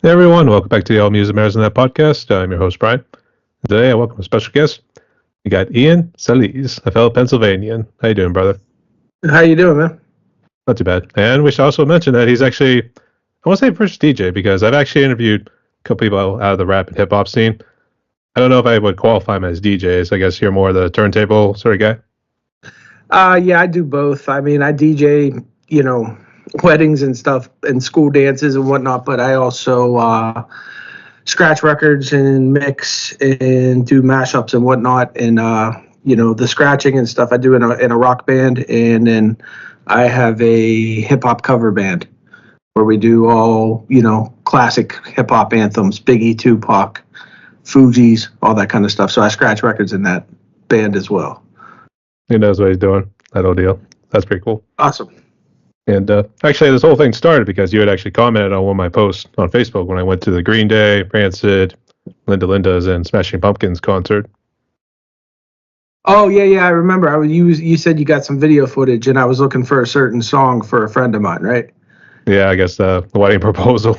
Hey everyone, welcome back to the All Music Matters in That podcast. I'm your host, Brian. Today I welcome a special guest. We got Ian Sallese, a fellow Pennsylvanian. How you doing, brother? How you doing, man? Not too bad. And we should also mention that he's actually, I want to say first DJ, because I've actually interviewed a couple people out of the rap and hip hop scene. I don't know if I would qualify him as DJs. I guess you're more the turntable sort of Yeah, I do both. I mean, I DJ, weddings and stuff and school dances and whatnot, but I also scratch records and mix and do mashups and whatnot. And the scratching and stuff I do in a rock band, and then I have a hip hop cover band where we do all classic hip hop anthems, Biggie, Tupac, Fugees, all that kind of stuff. So I scratch records in that band as well. He knows what he's doing. That whole deal. That's pretty cool. Awesome. And actually, this whole thing started because you had actually commented on one of my posts on Facebook when I went to the Green Day, Rancid, Linda Linda's, and Smashing Pumpkins concert. Oh yeah, I remember. You said you got some video footage, and I was looking for a certain song for a friend of mine, right? Yeah, I guess the wedding proposal.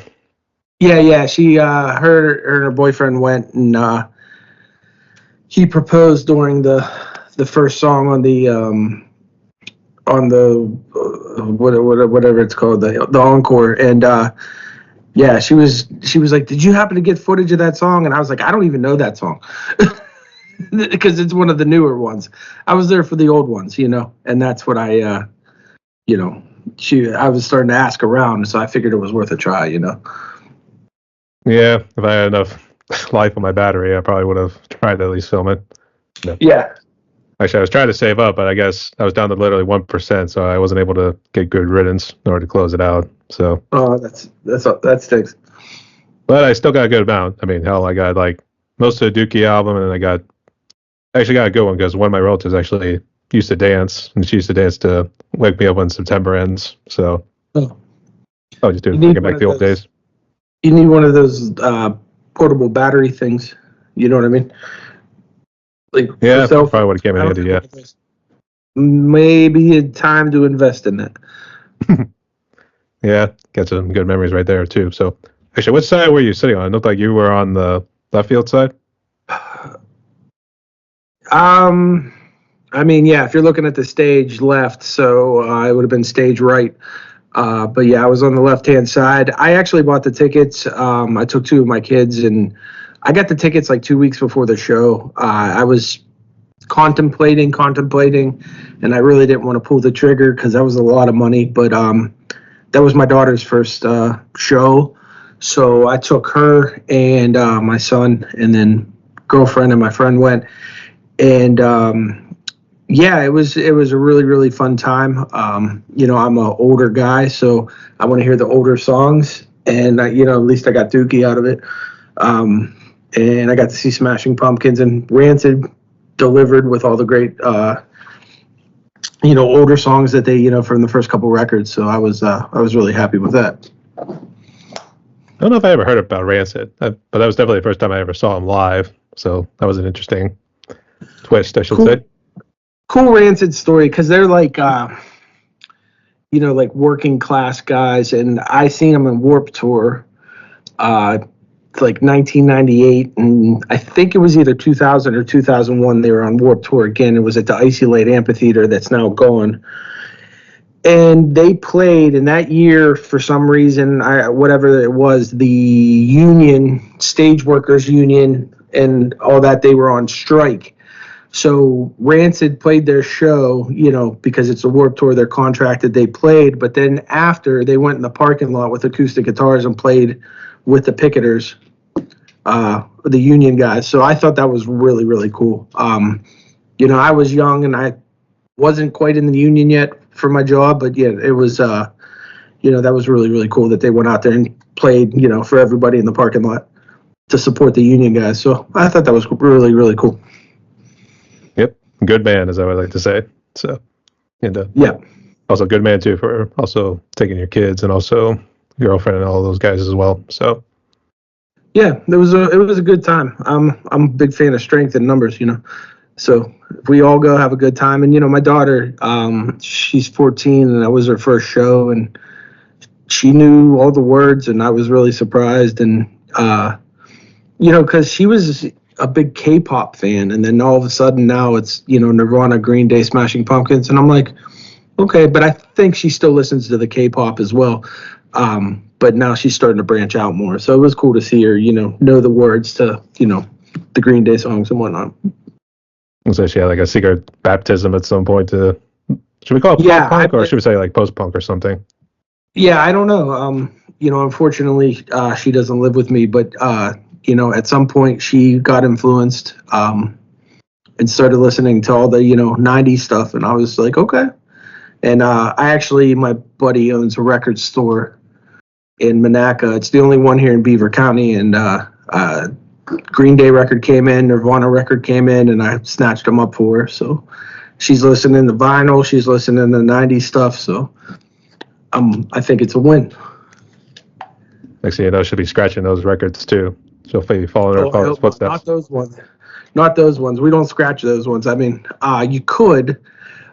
Yeah. She, her and her boyfriend went, and he proposed during the first song on the whatever it's called, the encore, and yeah, she was like, did you happen to get footage of that song? And I was like, I don't even know that song because it's one of the newer ones. I was there for the old ones, and that's what I was starting to ask around, so I figured it was worth a try. Yeah, if I had enough life on my battery, I probably would have tried to at least film it. Yeah. Actually, I was trying to save up, but I guess I was down to literally 1%, so I wasn't able to get good riddance in order to close it out. So. Oh, that stinks. But I still got a good amount. I mean, hell, I got like most of the Dookie album, and then I actually got a good one because one of my relatives actually used to dance, and she used to dance to Wake Me Up When September Ends. So. I'll just bring back the old days. You need one of those portable battery things. You know what I mean? Like, yeah, probably would have came in handy. Yeah, maybe it's time to invest in that. Yeah, got some good memories right there too. So, actually, which side were you sitting on? It looked like you were on the left field side. I mean, yeah, if you're looking at the stage left, so it would have been stage right. But yeah, I was on the left-hand side. I actually bought the tickets. I took two of my kids, and I got the tickets like 2 weeks before the show. I was contemplating, and I really didn't want to pull the trigger because that was a lot of money. But that was my daughter's first show, so I took her and my son, and then girlfriend and my friend went. And yeah, it was a really, really fun time. I'm an older guy, so I want to hear the older songs, and at least I got Dookie out of it. And I got to see Smashing Pumpkins, and Rancid delivered with all the great, older songs that they, from the first couple records. So I was really happy with that. I don't know if I ever heard about Rancid, but that was definitely the first time I ever saw them live. So that was an interesting twist, I should say. Cool Rancid story, because they're like, like working class guys, and I seen them in Warped Tour, like 1998, and I think it was either 2000 or 2001. They were on Warped Tour again. It was at the Icy Lake Amphitheater that's now gone. And they played, in that year, for some reason, whatever it was, the union, stage workers union, and all that, they were on strike. So Rancid played their show, because it's a Warped Tour, they're contracted, they played. But then after, they went in the parking lot with acoustic guitars and played with the picketers, the union guys. So I thought that was really, really cool. I was young and I wasn't quite in the union yet for my job, but yeah, it was, that was really, really cool that they went out there and played, for everybody in the parking lot to support the union guys. So I thought that was really, really cool. Yep. Good man, as I would like to say. So, and yeah. Also good man too for also taking your kids and also girlfriend and all those guys as well. So yeah, it was a good time. I'm a big fan of strength and numbers, So if we all go have a good time. And my daughter, she's 14, and that was her first show, and she knew all the words, and I was really surprised. And because she was a big K-pop fan, and then all of a sudden now it's Nirvana, Green Day, Smashing Pumpkins, and I'm like, okay, but I think she still listens to the K-pop as well. But now she's starting to branch out more, so it was cool to see her, know the words to the Green Day songs and whatnot. So she had like a secret baptism at some point to, should we call it pop-punk, or should we say like post-punk or something? Yeah, I don't know. Unfortunately, she doesn't live with me, but at some point she got influenced and started listening to all the 90s stuff, and I was like, okay. And my buddy owns a record store in Monaca. It's the only one here in Beaver County, and Green Day record came in, Nirvana record came in, and I snatched them up for her. So she's listening to vinyl, she's listening to 90s stuff, so I think it's a win. Next thing you know, she'll be scratching those records too. She'll be following her father's footsteps. Not those ones. Not those ones. We don't scratch those ones. I mean, you could.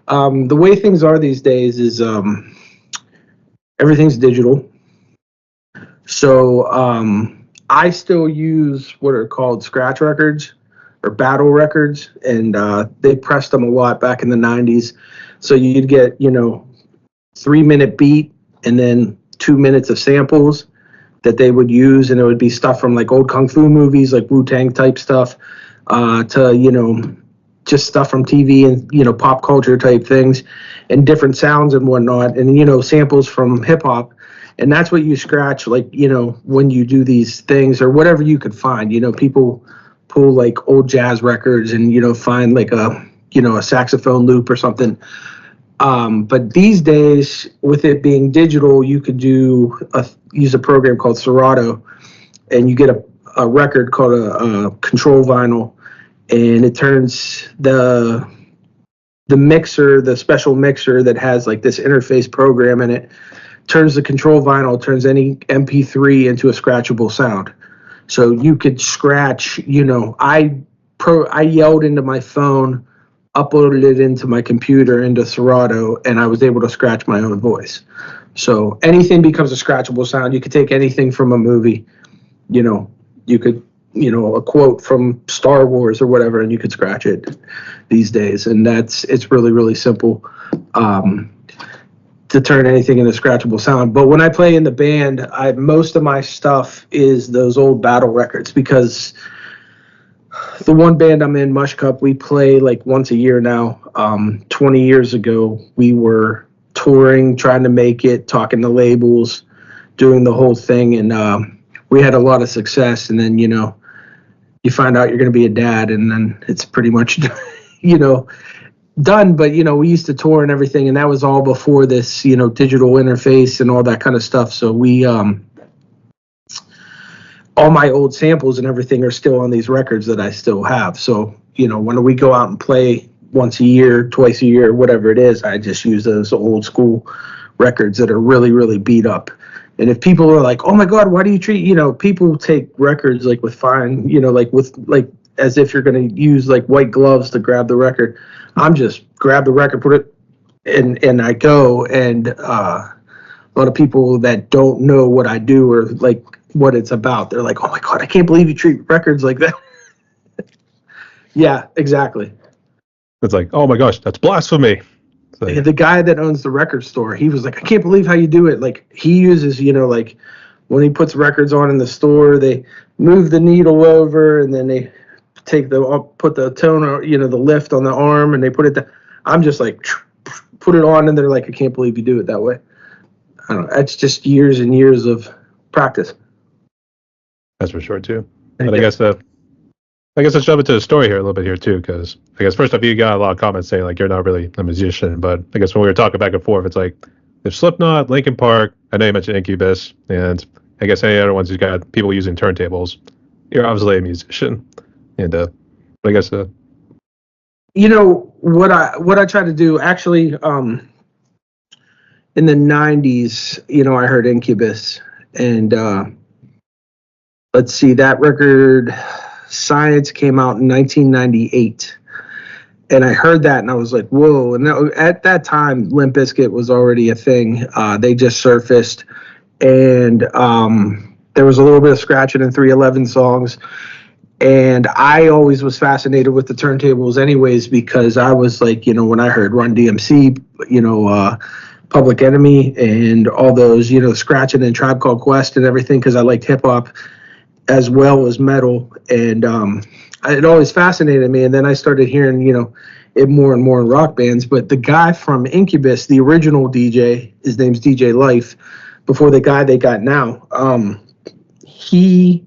The way things are these days is everything's digital. So I still use what are called scratch records or battle records, and they pressed them a lot back in the 90s. So you'd get 3-minute beat and then 2 minutes of samples that they would use, and it would be stuff from like old kung fu movies, like Wu-Tang type stuff, to just stuff from TV and pop culture type things, and different sounds and whatnot, and samples from hip hop, and that's what you scratch, like when you do these things or whatever you could find. People pull like old jazz records and find like a saxophone loop or something. But these days, with it being digital, you could use a program called Serato, and you get a record called a control vinyl, and it turns the mixer, the special mixer that has like this interface program in it, turns the control vinyl, turns any MP3 into a scratchable sound. So you could scratch, I yelled into my phone, uploaded it into my computer into Serato, and I was able to scratch my own voice. So anything becomes a scratchable sound. You could take anything from a movie, you could, a quote from Star Wars or whatever, and you could scratch it these days. And it's really, really simple to turn anything into a scratchable sound. But when I play in the band, most of my stuff is those old battle records, because the one band I'm in, Mush Cup, we play like once a year now. 20 years ago, we were touring, trying to make it, talking to labels, doing the whole thing, and we had a lot of success. And then you find out you're going to be a dad, and then it's pretty much done. But we used to tour and everything, and that was all before this digital interface and all that kind of stuff. So we all my old samples and everything are still on these records that I still have. So when we go out and play once a year, twice a year, whatever it is, I just use those old school records that are really, really beat up. And if people are like, oh my God, why do you treat, people take records like with fine, like as if you're going to use like white gloves to grab the record. I'm just grab the record, put it, and I go. And a lot of people that don't know what I do or like what it's about, they're like, oh my God, I can't believe you treat records like that. Yeah, exactly. It's like, oh my gosh, that's blasphemy. Like, the guy that owns the record store, he was like, I can't believe how you do it. Like, he uses, like when he puts records on in the store, they move the needle over, and then they put the toner, the lift on the arm, and they put it down. I'm just like, put it on, and they're like, I can't believe you do it that way. I don't know. It's just years and years of practice. That's for sure too. But I guess let's jump into the story here a little bit here too, because I guess first off, you got a lot of comments saying like you're not really a musician, but I guess when we were talking back and forth, it's like there's Slipknot, Linkin Park. I know you mentioned Incubus, and I guess any other ones who's got people using turntables. You're obviously a musician, and I guess what I try to do actually in the 90s, I heard Incubus, and let's see, that record Science came out in 1998, and I heard that and I was like, whoa. And at that time, Limp Bizkit was already a thing. They just surfaced, and there was a little bit of scratching in 311 songs. And I always was fascinated with the turntables anyways, because I was like, when I heard Run DMC, Public Enemy and all those, scratching and Tribe Called Quest and everything, because I liked hip hop as well as metal. And it always fascinated me. And then I started hearing, it more and more in rock bands. But the guy from Incubus, the original DJ, his name's DJ Life, before the guy they got now, he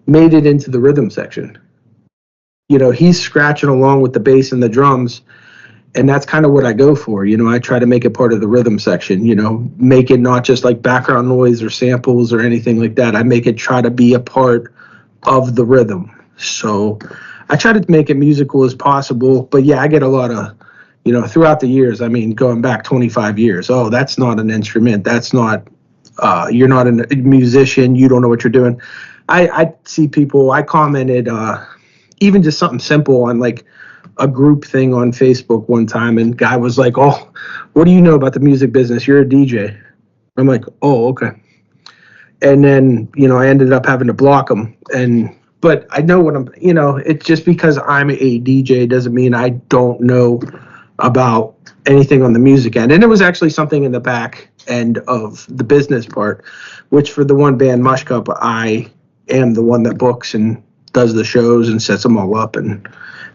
made it into the rhythm section. He's scratching along with the bass and the drums, and that's kind of what I go for. I try to make it part of the rhythm section, make it not just like background noise or samples or anything like that. I make it try to be a part of the rhythm. So I try to make it musical as possible. But yeah, I get a lot of, throughout the years, going back 25 years, oh, that's not an instrument. That's not, you're not a musician. You don't know what you're doing. I see people, I commented, even just something simple on like a group thing on Facebook one time, and guy was like, "Oh, what do you know about the music business? You're a DJ." I'm like, "Oh, okay." And then, I ended up having to block him. But I know what it's just because I'm a DJ doesn't mean I don't know about anything on the music end. And it was actually something in the back end of the business part, which for the one band Mush Cup, I am the one that books and does the shows and sets them all up and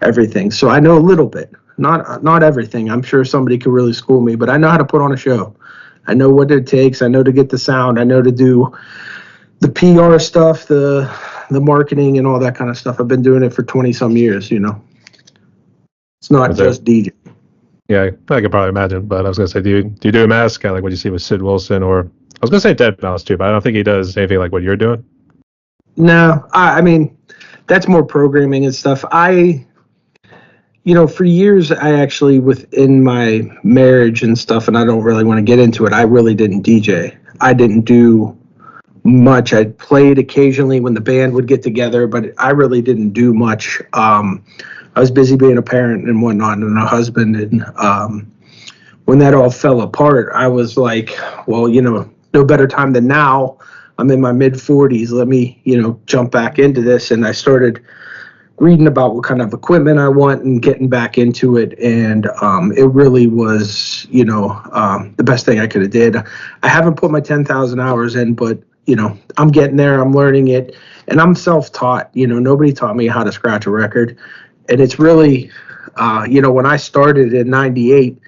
everything. So I know a little bit, not everything. I'm sure somebody could really school me, but I know how to put on a show. I know what it takes. I know to get the sound. I know to do the PR stuff, the marketing and all that kind of stuff. I've been doing it for 20 some years, It's not just DJ. Yeah, I could probably imagine, but I was going to say, do you do a mask, kind of like what you see with Sid Wilson, or I was going to say Dead Mouse too, but I don't think he does anything like what you're doing. No, that's more programming and stuff. For years, I actually, within my marriage and stuff, and I don't really want to get into it, I really didn't DJ. I didn't do much. I played occasionally when the band would get together, but I really didn't do much. I was busy being a parent and whatnot and a husband. And when that all fell apart, I was like, well, no better time than now. I'm in my mid 40s. Let me, jump back into this. And I started reading about what kind of equipment I want and getting back into it. And it really was, the best thing I could have did. I haven't put my 10,000 hours in, but, I'm getting there. I'm learning it. And I'm self-taught. Nobody taught me how to scratch a record. And it's really, when I started in 98,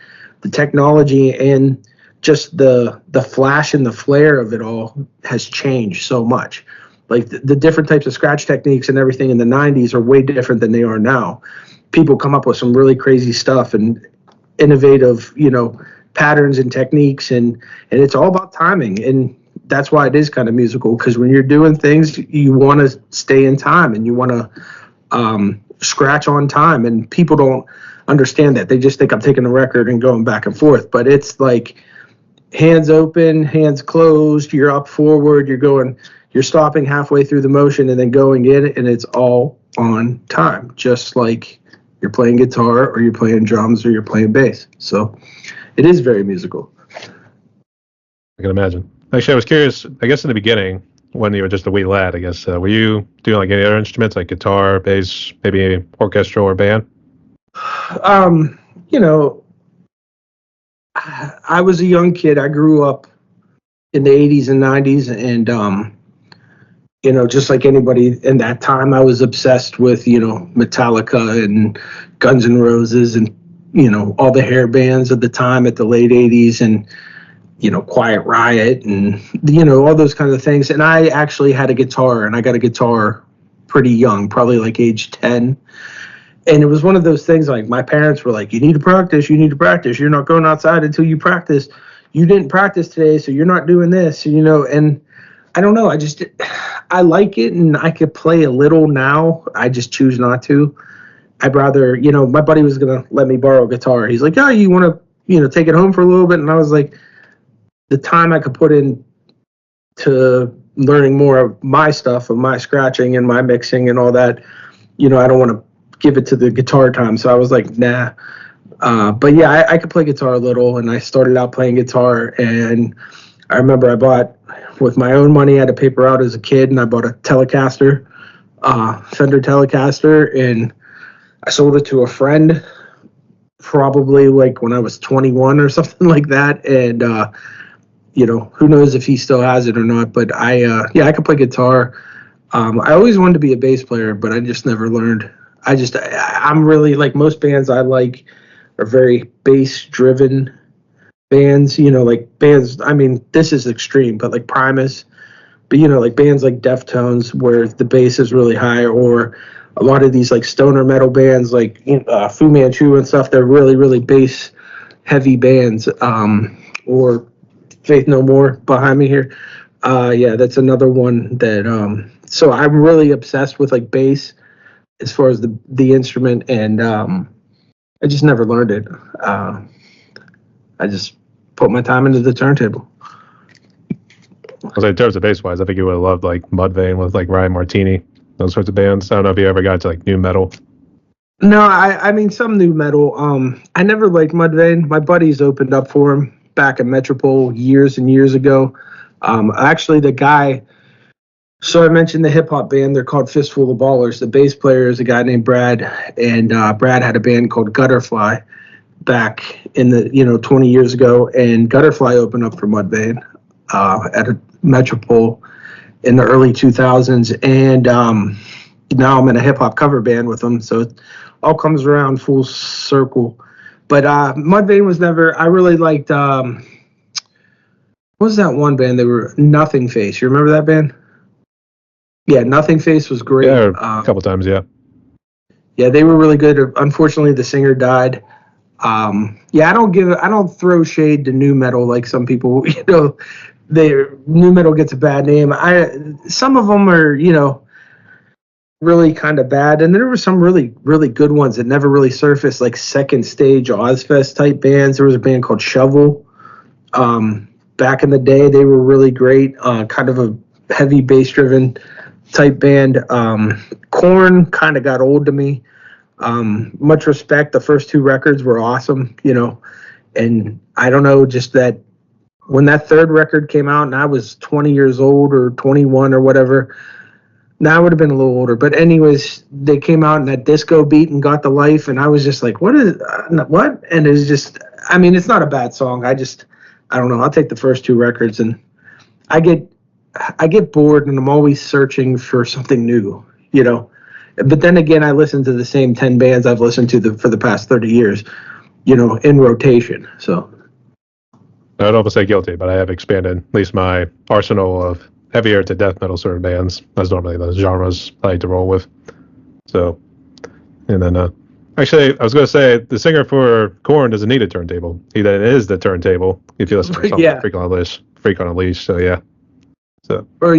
the technology and just the flash and the flare of it all has changed so much. Like the different types of scratch techniques and everything in the 90s are way different than they are now. People come up with some really crazy stuff and innovative, patterns and techniques, and it's all about timing. And that's why it is kind of musical, because when you're doing things, you want to stay in time and you want to scratch on time, and people don't understand that. They just think I'm taking a record and going back and forth, but it's like hands open, hands closed, you're up forward, you're stopping halfway through the motion and then going in, and it's all on time, just like you're playing guitar or you're playing drums or you're playing bass. So it is very musical. I can imagine. Actually, I was curious, I guess in the beginning, when you were just a wee lad, I guess, were you doing like any other instruments, like guitar, bass, maybe orchestra or band? I was a young kid. I grew up in the 80s and 90s, and just like anybody in that time, I was obsessed with, Metallica and Guns N' Roses and, all the hair bands of the time at the late 80s and, Quiet Riot and, all those kinds of things. And I actually had a guitar, and I got a guitar pretty young, probably like age 10. And it was one of those things, like my parents were like, you need to practice. You're not going outside until you practice. You didn't practice today, so you're not doing this, and I don't know. I like it, and I could play a little now. I just choose not to. I'd rather, my buddy was going to let me borrow a guitar. He's like, oh, you want to, take it home for a little bit? And I was like, the time I could put in to learning more of my stuff, of my scratching and my mixing and all that, I don't want to give it to the guitar time. So I was like, nah. But yeah, I could play guitar a little, and I started out playing guitar, and I remember I bought with my own money. I had to paper out as a kid, and I bought a Telecaster, Fender Telecaster, and I sold it to a friend probably like when I was 21 or something like that. And, who knows if he still has it or not, but I could play guitar. I always wanted to be a bass player, but I just never learned. I'm really, like, most bands I like are very bass driven bands, like bands, I mean, this is extreme, but like Primus, but like bands like Deftones where the bass is really high, or a lot of these like stoner metal bands like Fu Manchu and stuff, they're really, really bass heavy bands, or Faith No More behind me here. That's another one that, so I'm really obsessed with like bass as far as the instrument, and I just never learned it. I just put my time into the turntable. So in terms of bass wise, I think you would have loved like Mudvayne with like Ryan Martini, those sorts of bands. I don't know if you ever got to like new metal. No, I mean some new metal. I never liked Mudvayne. My buddies opened up for him back at Metropole years and years ago. Actually, the guy. So I mentioned the hip hop band. They're called Fistful of Ballers. The bass player is a guy named Brad, and Brad had a band called Gutterfly back in the 20 years ago, and Gutterfly opened up for Mudvayne at a Metropole in the early 2000s, and now I'm in a hip hop cover band with them, so it all comes around full circle. But Mudvayne was never. I really liked. What was that one band? They were Nothing Face. You remember that band? Yeah, Nothing Face was great. Yeah, a couple times, yeah. Yeah, they were really good. Unfortunately, the singer died. I don't throw shade to new metal like some people. New metal gets a bad name. Some of them are, really kind of bad, and there were some really, really good ones that never really surfaced, like Second Stage, Ozfest type bands. There was a band called Shovel. Back in the day, they were really great. Kind of a heavy bass driven type band. Korn kind of got old to me. Much respect. The first two records were awesome, and I don't know, just that when that third record came out and I was 20 years old or 21 or whatever, now I would have been a little older. But anyways, they came out in that disco beat and Got the Life, and I was just like, what? And it's just, I mean, it's not a bad song. I don't know. I'll take the first two records, and I get bored, and I'm always searching for something new, But then again, I listen to the same 10 bands I've listened to for the past 30 years, in rotation. So I don't say guilty, but I have expanded at least my arsenal of heavier to death metal sort of bands. That's normally the genres I like to roll with. So, and then actually, I was going to say the singer for Korn doesn't need a turntable. He then is the turntable. If you listen to something like Freak on a Leash. So yeah. So. Or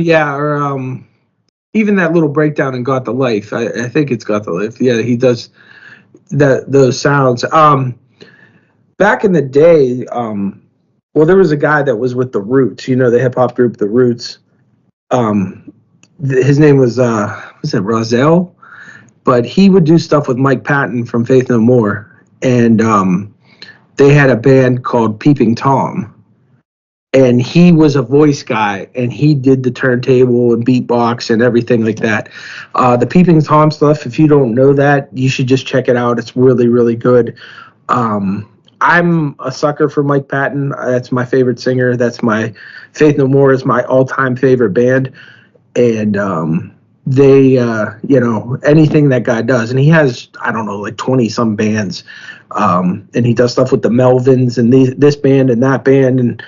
even that little breakdown in Got the Life. I think it's Got the Life. Yeah, he does those sounds. Back in the day, there was a guy that was with the Roots, the hip hop group The Roots. His name was Rozelle? But he would do stuff with Mike Patton from Faith No More, and they had a band called Peeping Tom. And he was a voice guy, and he did the turntable and beatbox and everything like that. The Peeping Tom stuff, if you don't know that, you should just check it out. It's really, really good. I'm a sucker for Mike Patton. That's my favorite singer. That's my Faith No More is my all-time favorite band. And they, anything that guy does, and he has, I don't know, like 20-some bands. And he does stuff with the Melvins and this band and that band, and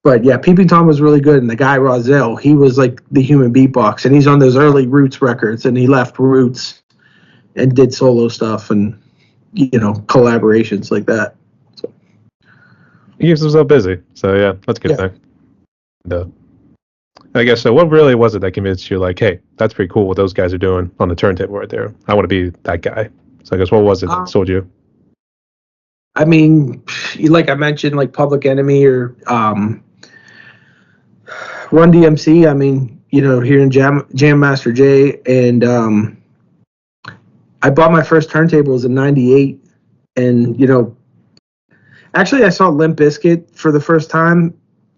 but yeah, Peeping Tom was really good, and the guy Rozelle, he was like the human beatbox, and he's on those early Roots records, and he left Roots and did solo stuff and collaborations like that. So. He keeps himself busy, so yeah, that's a good thing. And, I guess so. What really was it that convinced you, like, hey, that's pretty cool what those guys are doing on the turntable right there? I want to be that guy. So I guess what was it that sold you? I mean, like I mentioned, like Public Enemy or Run DMC. I mean, here in Jam Master Jay, and I bought my first turntables in '98, and actually I saw Limp Bizkit for the first time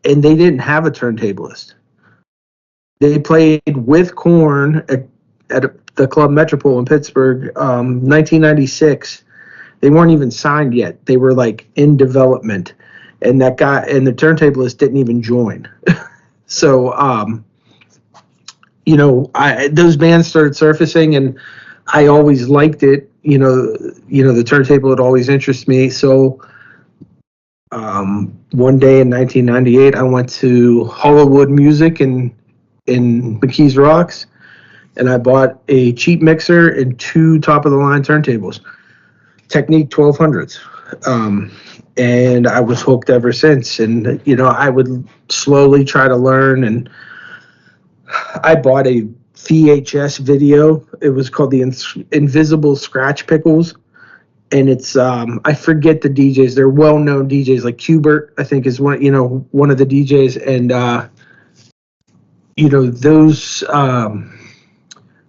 and they didn't have a turntablist. They played with Korn at the Club Metropole in Pittsburgh, 1996. They weren't even signed yet. They were like in development, and that guy and the turntablist didn't even join. So, those bands started surfacing, and I always liked it. The turntable had always interested me. So, one day in 1998, I went to Hollywood Music in McKees Rocks, and I bought a cheap mixer and 2 top-of-the-line turntables, Technique 1200s. And I was hooked ever since. And, I would slowly try to learn. And I bought a VHS video. It was called the Invisible Scratch Pickles. And it's, I forget the DJs. They're well-known DJs, like Qbert, I think, is one of the DJs. And, those,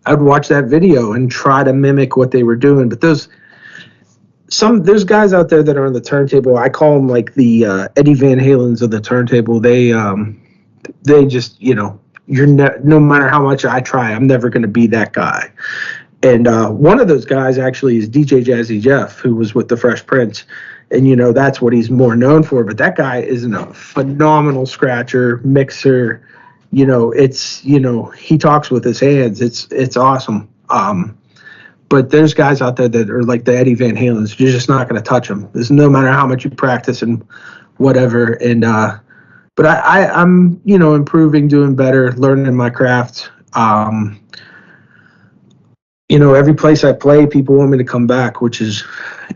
I would watch that video and try to mimic what they were doing. But there's guys out there that are on the turntable. I call them like the Eddie Van Halens of the turntable. They just, no matter how much I try, I'm never going to be that guy. And one of those guys actually is DJ Jazzy Jeff, who was with the Fresh Prince. And, that's what he's more known for. But that guy is a phenomenal scratcher, mixer. He talks with his hands. It's awesome. But there's guys out there that are like the Eddie Van Halens. You're just not going to touch them. There's no matter how much you practice and whatever. And but I'm improving, doing better, learning my craft. Every place I play, people want me to come back, which is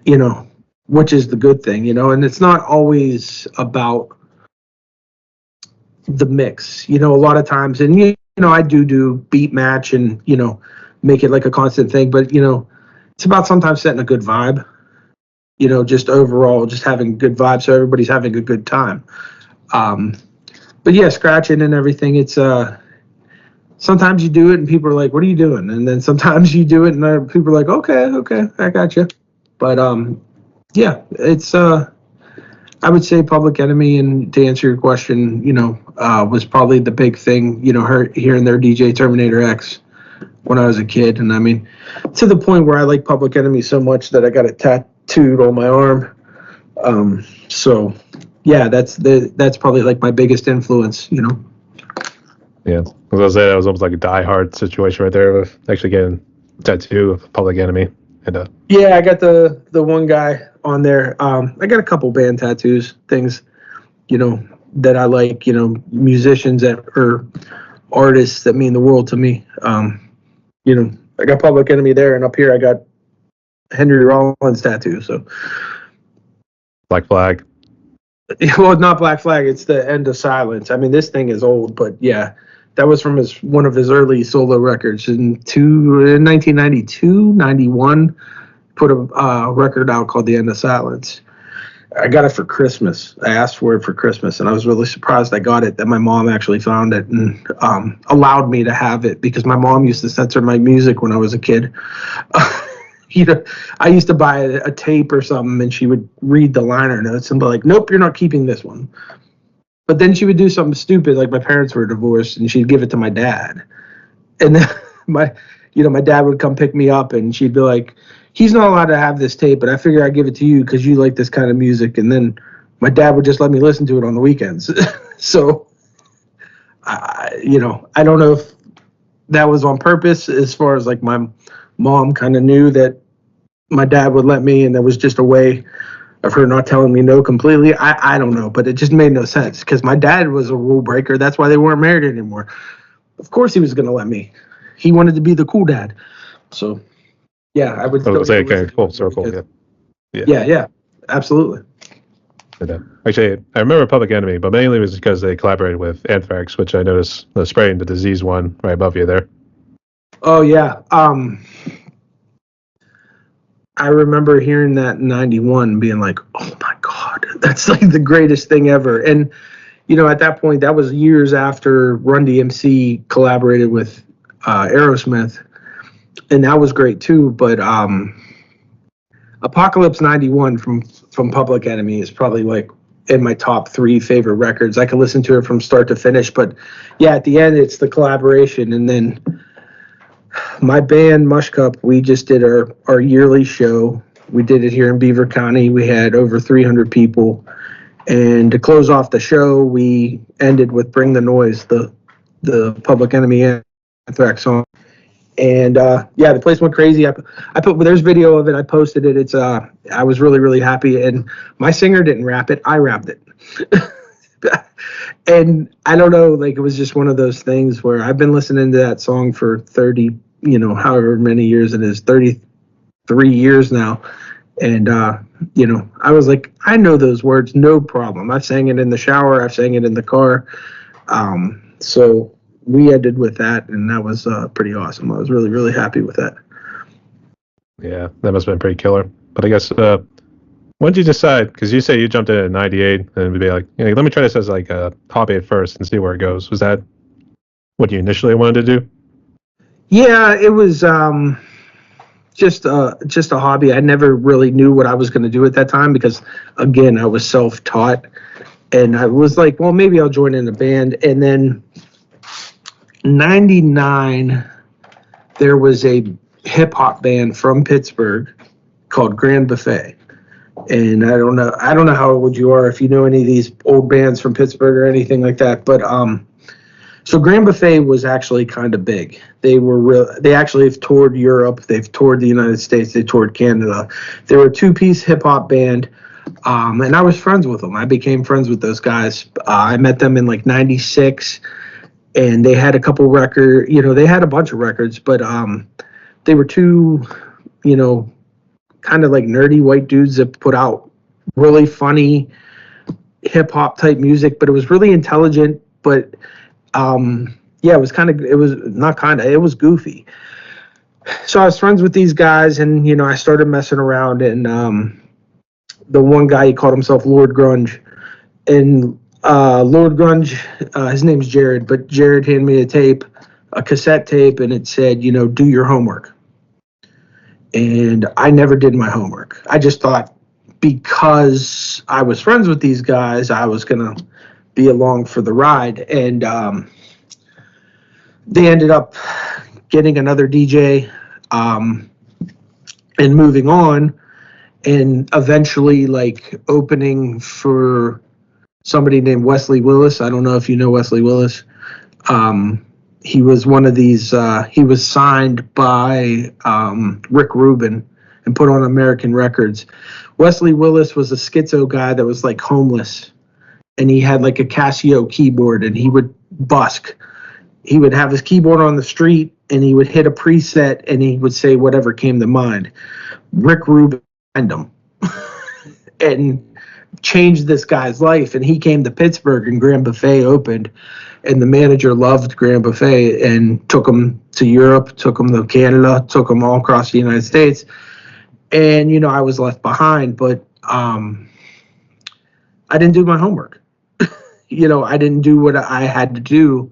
the good thing. And it's not always about the mix. A lot of times, and I do beat match and make it like a constant thing, but it's about sometimes setting a good vibe, just overall just having a good vibe so everybody's having a good time. But yeah, scratching and everything, it's sometimes you do it and people are like, what are you doing? And then sometimes you do it and people are like, okay, I got you. But yeah, it's I would say Public Enemy, and to answer your question, was probably the big thing, hearing their DJ Terminator X when I was a kid. And I mean, to the point where I like Public Enemy so much that I got it tattooed on my arm. So yeah, that's probably like my biggest influence, Yeah. I was gonna say that was almost like a Die Hard situation right there with actually getting a tattoo of Public Enemy. And yeah, I got the one guy on there. I got a couple band tattoos, things, that I like, musicians or artists that mean the world to me. I got Public Enemy there, and up here I got Henry Rollins tattoo. So Black Flag. Well, not Black Flag. It's the End of Silence. I mean, this thing is old, but yeah, that was from one of his early solo records in 1992, 91. Put a record out called The End of Silence. I got it for Christmas. I asked for it for Christmas, and I was really surprised I got it, that my mom actually found it and allowed me to have it, because my mom used to censor my music when I was a kid. I used to buy a tape or something, and she would read the liner notes and be like, nope, you're not keeping this one. But then she would do something stupid, like my parents were divorced, and she'd give it to my dad. And then my dad would come pick me up, and she'd be like, he's not allowed to have this tape, but I figure I'd give it to you because you like this kind of music. And then my dad would just let me listen to it on the weekends. So, I don't know if that was on purpose, as far as like my mom kind of knew that my dad would let me, and that was just a way of her not telling me no completely. I don't know, but it just made no sense, because my dad was a rule breaker. That's why they weren't married anymore. Of course he was going to let me. He wanted to be the cool dad. So, yeah, I would say kind of full circle. Yeah, absolutely. Actually, I remember Public Enemy, but mainly it was because they collaborated with Anthrax, which I noticed the Spraying the Disease one right above you there. Oh, yeah. I remember hearing that in 91, being like, oh my God, that's like the greatest thing ever. And, at that point, that was years after Run DMC collaborated with Aerosmith. And that was great too. But Apocalypse 91 from Public Enemy is probably like in my top 3 favorite records. I could listen to it from start to finish, but yeah, at the end, it's the collaboration. And then my band, Mush Cup, we just did our yearly show. We did it here in Beaver County. We had over 300 people. And to close off the show, we ended with Bring the Noise, the Public Enemy Anthrax song. And yeah, the place went crazy. I put there's video of it. I posted it. It's I was really, really happy. And my singer didn't rap it. I rapped it. And I don't know, like, it was just one of those things where I've been listening to that song for 30, however many years it is, 33 years now. And, I was like, I know those words, no problem. I've sang it in the shower. I've sang it in the car. So we ended with that, and that was pretty awesome. I was really, really happy with that. Yeah, that must have been pretty killer. But I guess, when did you decide? Because you say you jumped in 98 and would be like, let me try this as like a hobby at first and see where it goes. Was that what you initially wanted to do? Yeah, it was just a hobby. I never really knew what I was going to do at that time because, again, I was self-taught. And I was like, well, maybe I'll join in a band. And then 99, there was a hip-hop band from Pittsburgh called Grand Buffet. And I don't know how old you are, if you know any of these old bands from Pittsburgh or anything like that. But so Grand Buffet was actually kind of big. They actually have toured Europe. They've toured the United States. They toured Canada. They were a 2-piece hip hop band. And I was friends with them. I became friends with those guys. I met them in like 96, and they had a couple records, they had a bunch of records, but they were two, kind of like nerdy white dudes that put out really funny hip hop type music, but it was really intelligent. But yeah, it was goofy. So I was friends with these guys, and I started messing around, and the one guy, he called himself Lord Grunge, and Lord Grunge, his name's Jared, but Jared handed me a cassette tape, and it said, do your homework. And I never did my homework. I just thought because I was friends with these guys, I was going to be along for the ride. And they ended up getting another DJ and moving on, and eventually like opening for somebody named Wesley Willis. I don't know if you know Wesley Willis. He was one of these, he was signed by Rick Rubin and put on American Records. Wesley Willis was a schizo guy that was like homeless, and he had like a Casio keyboard, and he would busk. He would have his keyboard on the street, and he would hit a preset, and he would say whatever came to mind. Rick Rubin signed him and changed this guy's life, and he came to Pittsburgh, and Grand Buffet opened. And the manager loved Grand Buffet and took him to Europe, took him to Canada, took him all across the United States. And, I was left behind, but I didn't do my homework. I didn't do what I had to do.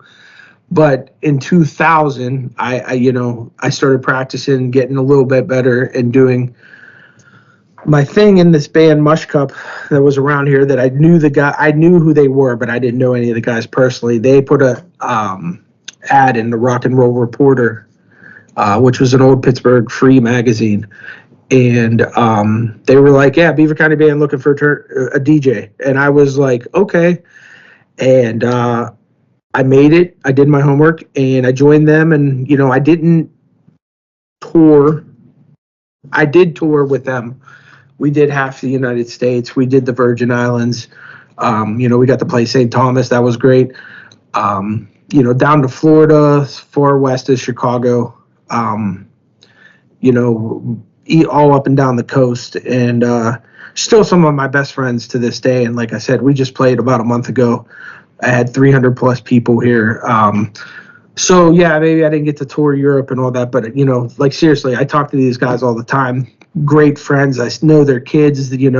But in 2000, I started practicing, getting a little bit better, and doing my thing in this band Mush Cup that was around here that I knew who they were, but I didn't know any of the guys personally. They put a ad in the Rock and Roll Reporter, which was an old Pittsburgh free magazine. And they were like, yeah, Beaver County band looking for a DJ. And I was like, okay. And I made it. I did my homework, and I joined them. And, I didn't tour. I did tour with them. We did half the United States. We did the Virgin Islands. We got to play St. Thomas. That was great. Down to Florida, far west of Chicago. All up and down the coast. And still some of my best friends to this day. And like I said, we just played about a month ago. I had 300 plus people here. So yeah, maybe I didn't get to tour Europe and all that, but seriously, I talk to these guys all the time. Great friends. I know their kids. They're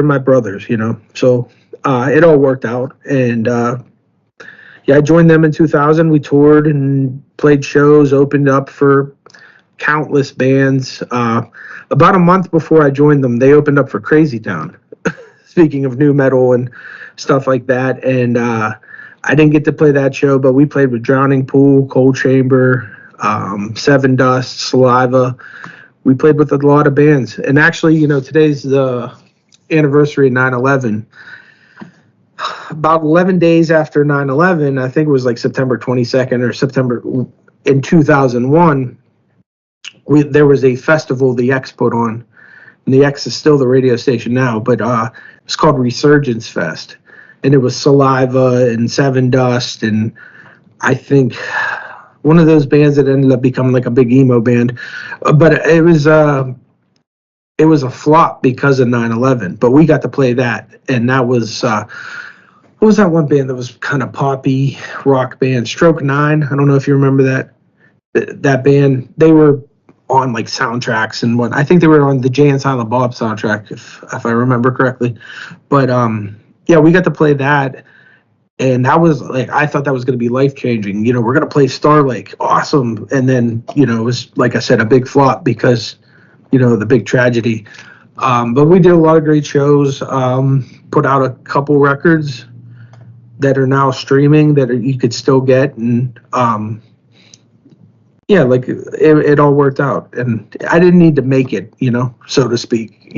my brothers. So it all worked out, and I joined them in 2000. We toured and played shows, opened up for countless bands. About a month before I joined them, they opened up for Crazy Town. speaking of new metal and stuff like that. And I didn't get to play that show, but we played with Drowning Pool, Cold Chamber, Seven Dust, Saliva. We played with a lot of bands. And actually, today's the anniversary of 9/11. About 11 days after 9/11, I think it was like September 22nd or September in 2001, there was a festival the X put on. And the X is still the radio station now, but it's called Resurgence Fest. And it was Saliva and Seven Dust, and I think one of those bands that ended up becoming like a big emo band. But it was a flop because of 9/11. But we got to play that, and that was what was that one band that was kind of poppy rock band? Stroke Nine. I don't know if you remember that band. They were on like soundtracks and what. I think they were on the Jay and Silent Bob soundtrack, if I remember correctly. But yeah, we got to play that, and that was like, I thought that was going to be life changing. We're going to play Star Lake, awesome, and then it was, like I said, a big flop because the big tragedy. But we did a lot of great shows. Put out a couple records that are now streaming that you could still get, and yeah, like it all worked out, and I didn't need to make it, so to speak.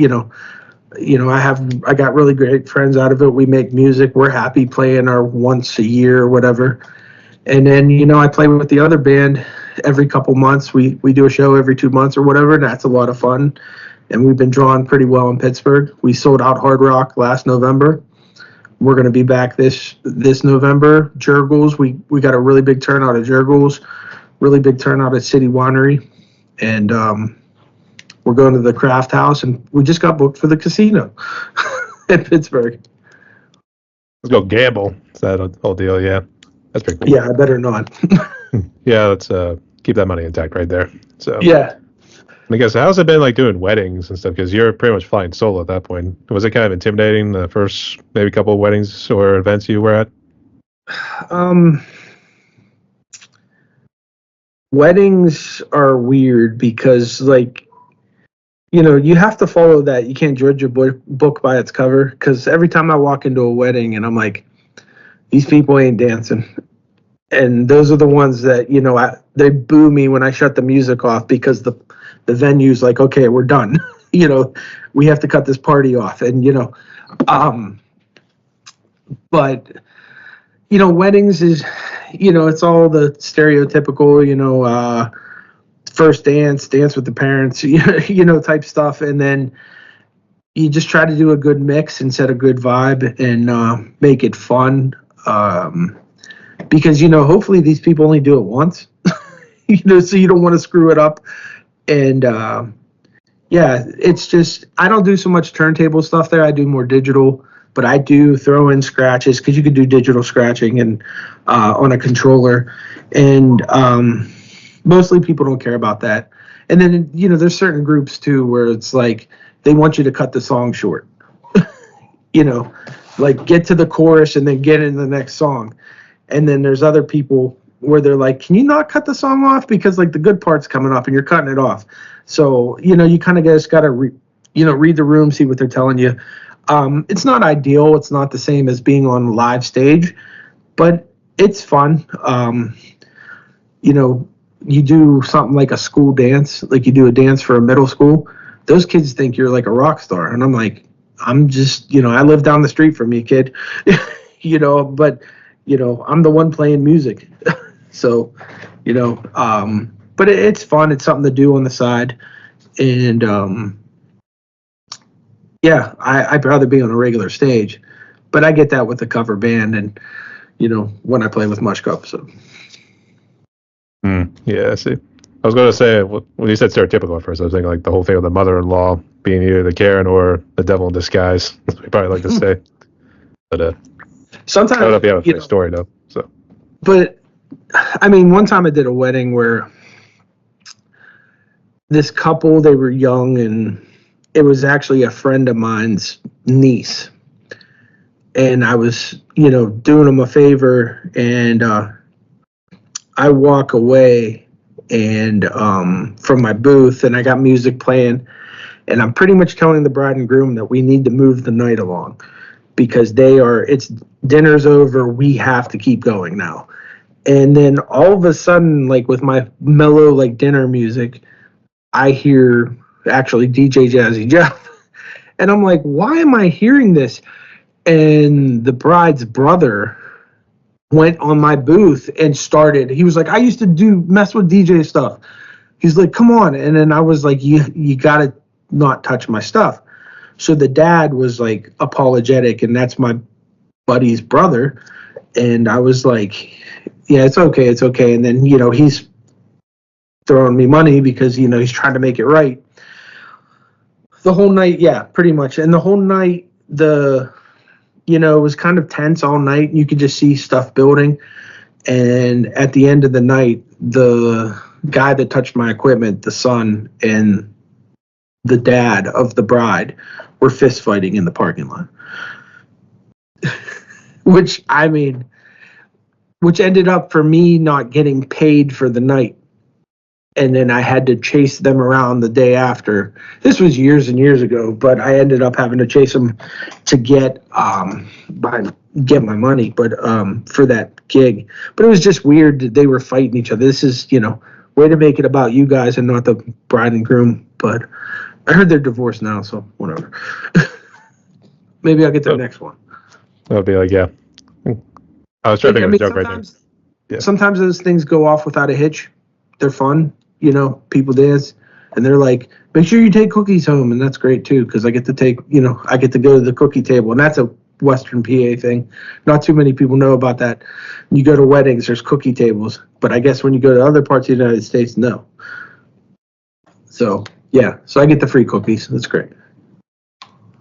I got really great friends out of it. We make music. We're happy playing our once a year or whatever. And then, I play with the other band every couple months. We do a show every 2 months or whatever, and that's a lot of fun. And we've been drawn pretty well in Pittsburgh. We sold out Hard Rock last November. We're going to be back this November. Jurgles, we got a really big turnout at Jurgles, really big turnout at City Winery. And we're going to the Craft House, and we just got booked for the casino in Pittsburgh. Let's go gamble. Is that a whole deal? Yeah. That's pretty cool. Yeah, I better not. Yeah, let's keep that money intact right there. So yeah. I guess, how's it been like doing weddings and stuff? Because you're pretty much flying solo at that point. Was it kind of intimidating the first maybe couple of weddings or events you were at? Weddings are weird because, like, you have to follow that. You can't judge a book by its cover, because every time I walk into a wedding and I'm like, these people ain't dancing. And those are the ones that, they boo me when I shut the music off, because the venue's like, okay, we're done. We have to cut this party off. And, but, weddings is, it's all the stereotypical, first dance with the parents, type stuff. And then you just try to do a good mix and set a good vibe and make it fun. Because, hopefully these people only do it once, so you don't want to screw it up. And, yeah, it's just, I don't do so much turntable stuff there. I do more digital, but I do throw in scratches, because you could do digital scratching and on a controller. And mostly people don't care about that. And then, there's certain groups too where it's like they want you to cut the song short. Like get to the chorus and then get into the next song. And then there's other people where they're like, can you not cut the song off, because like the good part's coming up and you're cutting it off. So, you kind of just got to, read the room, see what they're telling you. It's not ideal. It's not the same as being on live stage, but it's fun. You do something like a school dance, like you do a dance for a middle school. Those kids think you're like a rock star. And I'm like, I'm just, I live down the street from you, kid, but, I'm the one playing music. So, but it's fun. It's something to do on the side. And, yeah, I'd rather be on a regular stage, but I get that with the cover band and, when I play with Mush Cup. So. Yeah, I see. I was going to say, when you said stereotypical at first, I was thinking like the whole thing of the mother-in-law being either the Karen or the devil in disguise. That's what you probably like to say. But sometimes, I don't know if you have a story though. So, but I mean, one time I did a wedding where this couple, they were young, and it was actually a friend of mine's niece, and I was, doing them a favor, and I walk away and from my booth, and I got music playing, And I'm pretty much telling the bride and groom that we need to move the night along because it's dinner's over. We have to keep going now. And then all of a sudden, like with my mellow, like dinner music, I hear actually DJ Jazzy Jeff. And I'm like, why am I hearing this? And the bride's brother went on my booth and started. He was like, I used to mess with DJ stuff. He's like, come on. And then I was like, you got to not touch my stuff. So the dad was like apologetic, and that's my buddy's brother. And I was like, yeah, it's okay. It's okay. And then, he's throwing me money because, he's trying to make it right. The whole night, yeah, pretty much. And the whole night, it was kind of tense all night. You could just see stuff building. And at the end of the night, the guy that touched my equipment, the son and the dad of the bride, were fist fighting in the parking lot. Which ended up for me not getting paid for the night. And then I had to chase them around the day after. This was years and years ago, but I ended up having to chase them to get my money, but for that gig. But it was just weird that they were fighting each other. This is, way to make it about you guys and not the bride and groom. But I heard they're divorced now, so whatever. Maybe I'll get to the next one. I'll be like, yeah. I was trying to make a joke right there. Yeah. Sometimes those things go off without a hitch. They're fun, people dance, and they're like, make sure you take cookies home, and that's great too, because I get to I get to go to the cookie table, and that's a Western PA thing. Not too many people know about that. When you go to weddings, there's cookie tables, but I guess when you go to other parts of the United States, no. So, yeah, I get the free cookies. That's great.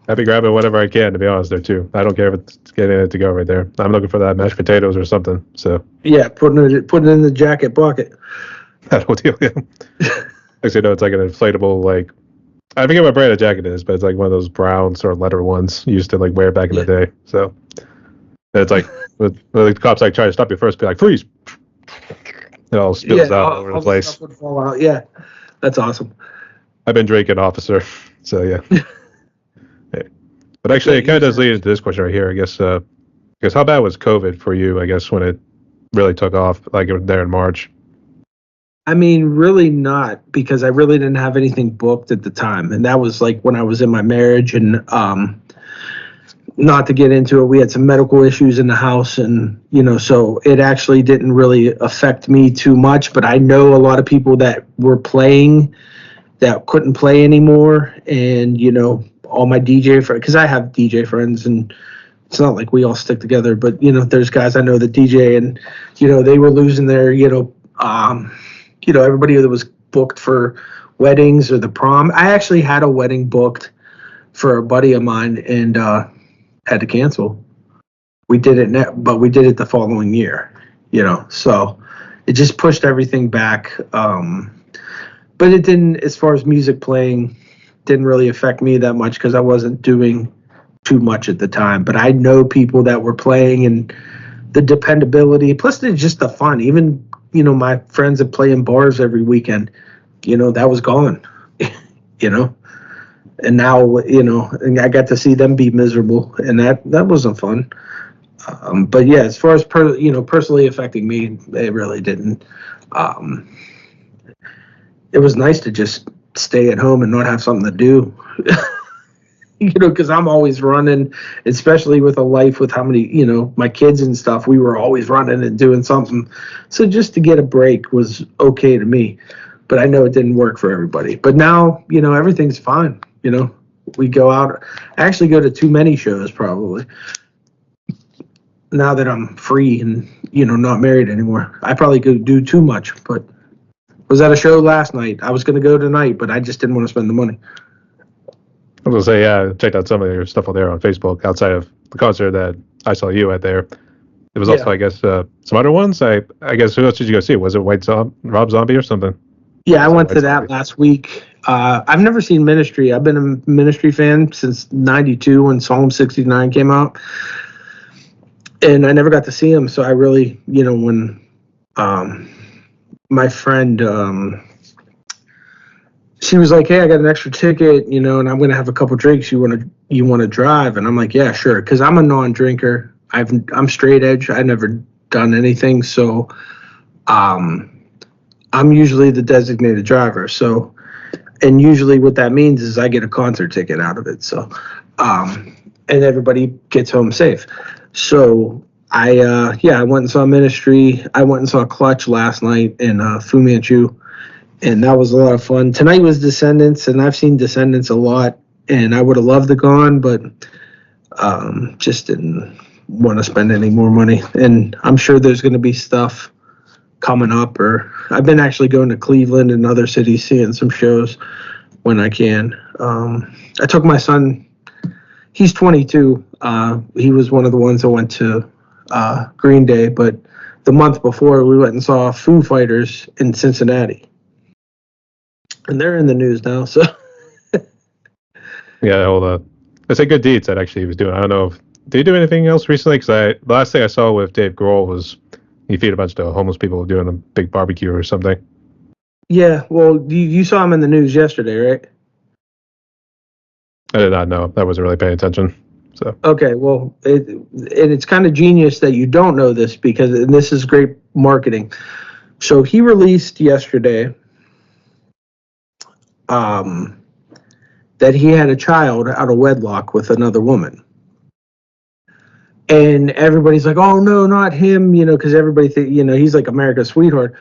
I'd be grabbing whatever I can, to be honest, there too. I don't care if it's getting it to go right there. I'm looking for that mashed potatoes or something. So yeah, putting it in the jacket pocket. That whole deal, yeah. Actually, no, it's like an inflatable, like, I forget what brand of jacket it is, but it's like one of those brown sort of leather ones you used to like wear back in the day. So it's like the cops like try to stop you first, be like, freeze. It all spills out over the place. Stuff would fall out. Yeah, that's awesome. I've been drinking, officer. So yeah. But actually, it kind of does lead into this question right here. I guess how bad was COVID for you? I guess when it really took off, like there in March. I mean, really not, because I really didn't have anything booked at the time. And that was like when I was in my marriage, and not to get into it, we had some medical issues in the house, and, so it actually didn't really affect me too much. But I know a lot of people that were playing that couldn't play anymore. And, all my DJ friends, because I have DJ friends, and it's not like we all stick together, but, there's guys I know that DJ, and, they were losing their, everybody that was booked for weddings or the prom. I actually had a wedding booked for a buddy of mine and had to cancel. We did it, but we did it the following year, so it just pushed everything back. But it didn't, as far as music playing, didn't really affect me that much because I wasn't doing too much at the time. But I know people that were playing, and the dependability, plus it's just the fun. Even, my friends that play in bars every weekend, that was gone, and now, and I got to see them be miserable, and that wasn't fun. But yeah, as far as personally affecting me, it really didn't. It was nice to just stay at home and not have something to do, because I'm always running, especially with a life with how many, my kids and stuff, we were always running and doing something. So just to get a break was okay to me, but I know it didn't work for everybody. But now, everything's fine. We go out. I actually go to too many shows probably now that I'm free and, not married anymore. I probably could do too much, but was at a show last night. I was going to go tonight, but I just didn't want to spend the money. I was going to say, yeah, I checked out some of your stuff on there on Facebook outside of the concert that I saw you at there. There was also, I guess, some other ones. I guess, who else did you go see? Was it Rob Zombie or something? Yeah, I went to that last week. I've never seen Ministry. I've been a Ministry fan since 92 when Psalm 69 came out. And I never got to see him. So I really, when my friend she was like, "Hey, I got an extra ticket, and I'm going to have a couple drinks. You want to drive?" And I'm like, "Yeah, sure," because I'm a non-drinker. I'm straight edge. I never done anything, so I'm usually the designated driver. So, and usually what that means is I get a concert ticket out of it. So, and everybody gets home safe. So I went and saw Ministry. I went and saw Clutch last night in Fu Manchu, and that was a lot of fun. Tonight was Descendants, and I've seen Descendants a lot, and I would have loved to gone, but just didn't want to spend any more money. And I'm sure there's going to be stuff coming up, or I've been actually going to Cleveland and other cities seeing some shows when I can. I took my son. He's 22. He was one of the ones that went to Green Day, but the month before we went and saw Foo Fighters in Cincinnati, and they're in the news now. So yeah, it's a good deeds that actually he was doing. I don't know if did he do anything else recently? Because the last thing I saw with Dave Grohl was he feed a bunch of homeless people doing a big barbecue or something. Yeah, well, you saw him in the news yesterday, right? I did not know. I wasn't really paying attention. So okay, well, it's kind of genius that you don't know this because this is great marketing. So he released yesterday that he had a child out of wedlock with another woman. And everybody's like, "Oh no, not him," because everybody he's like America's sweetheart.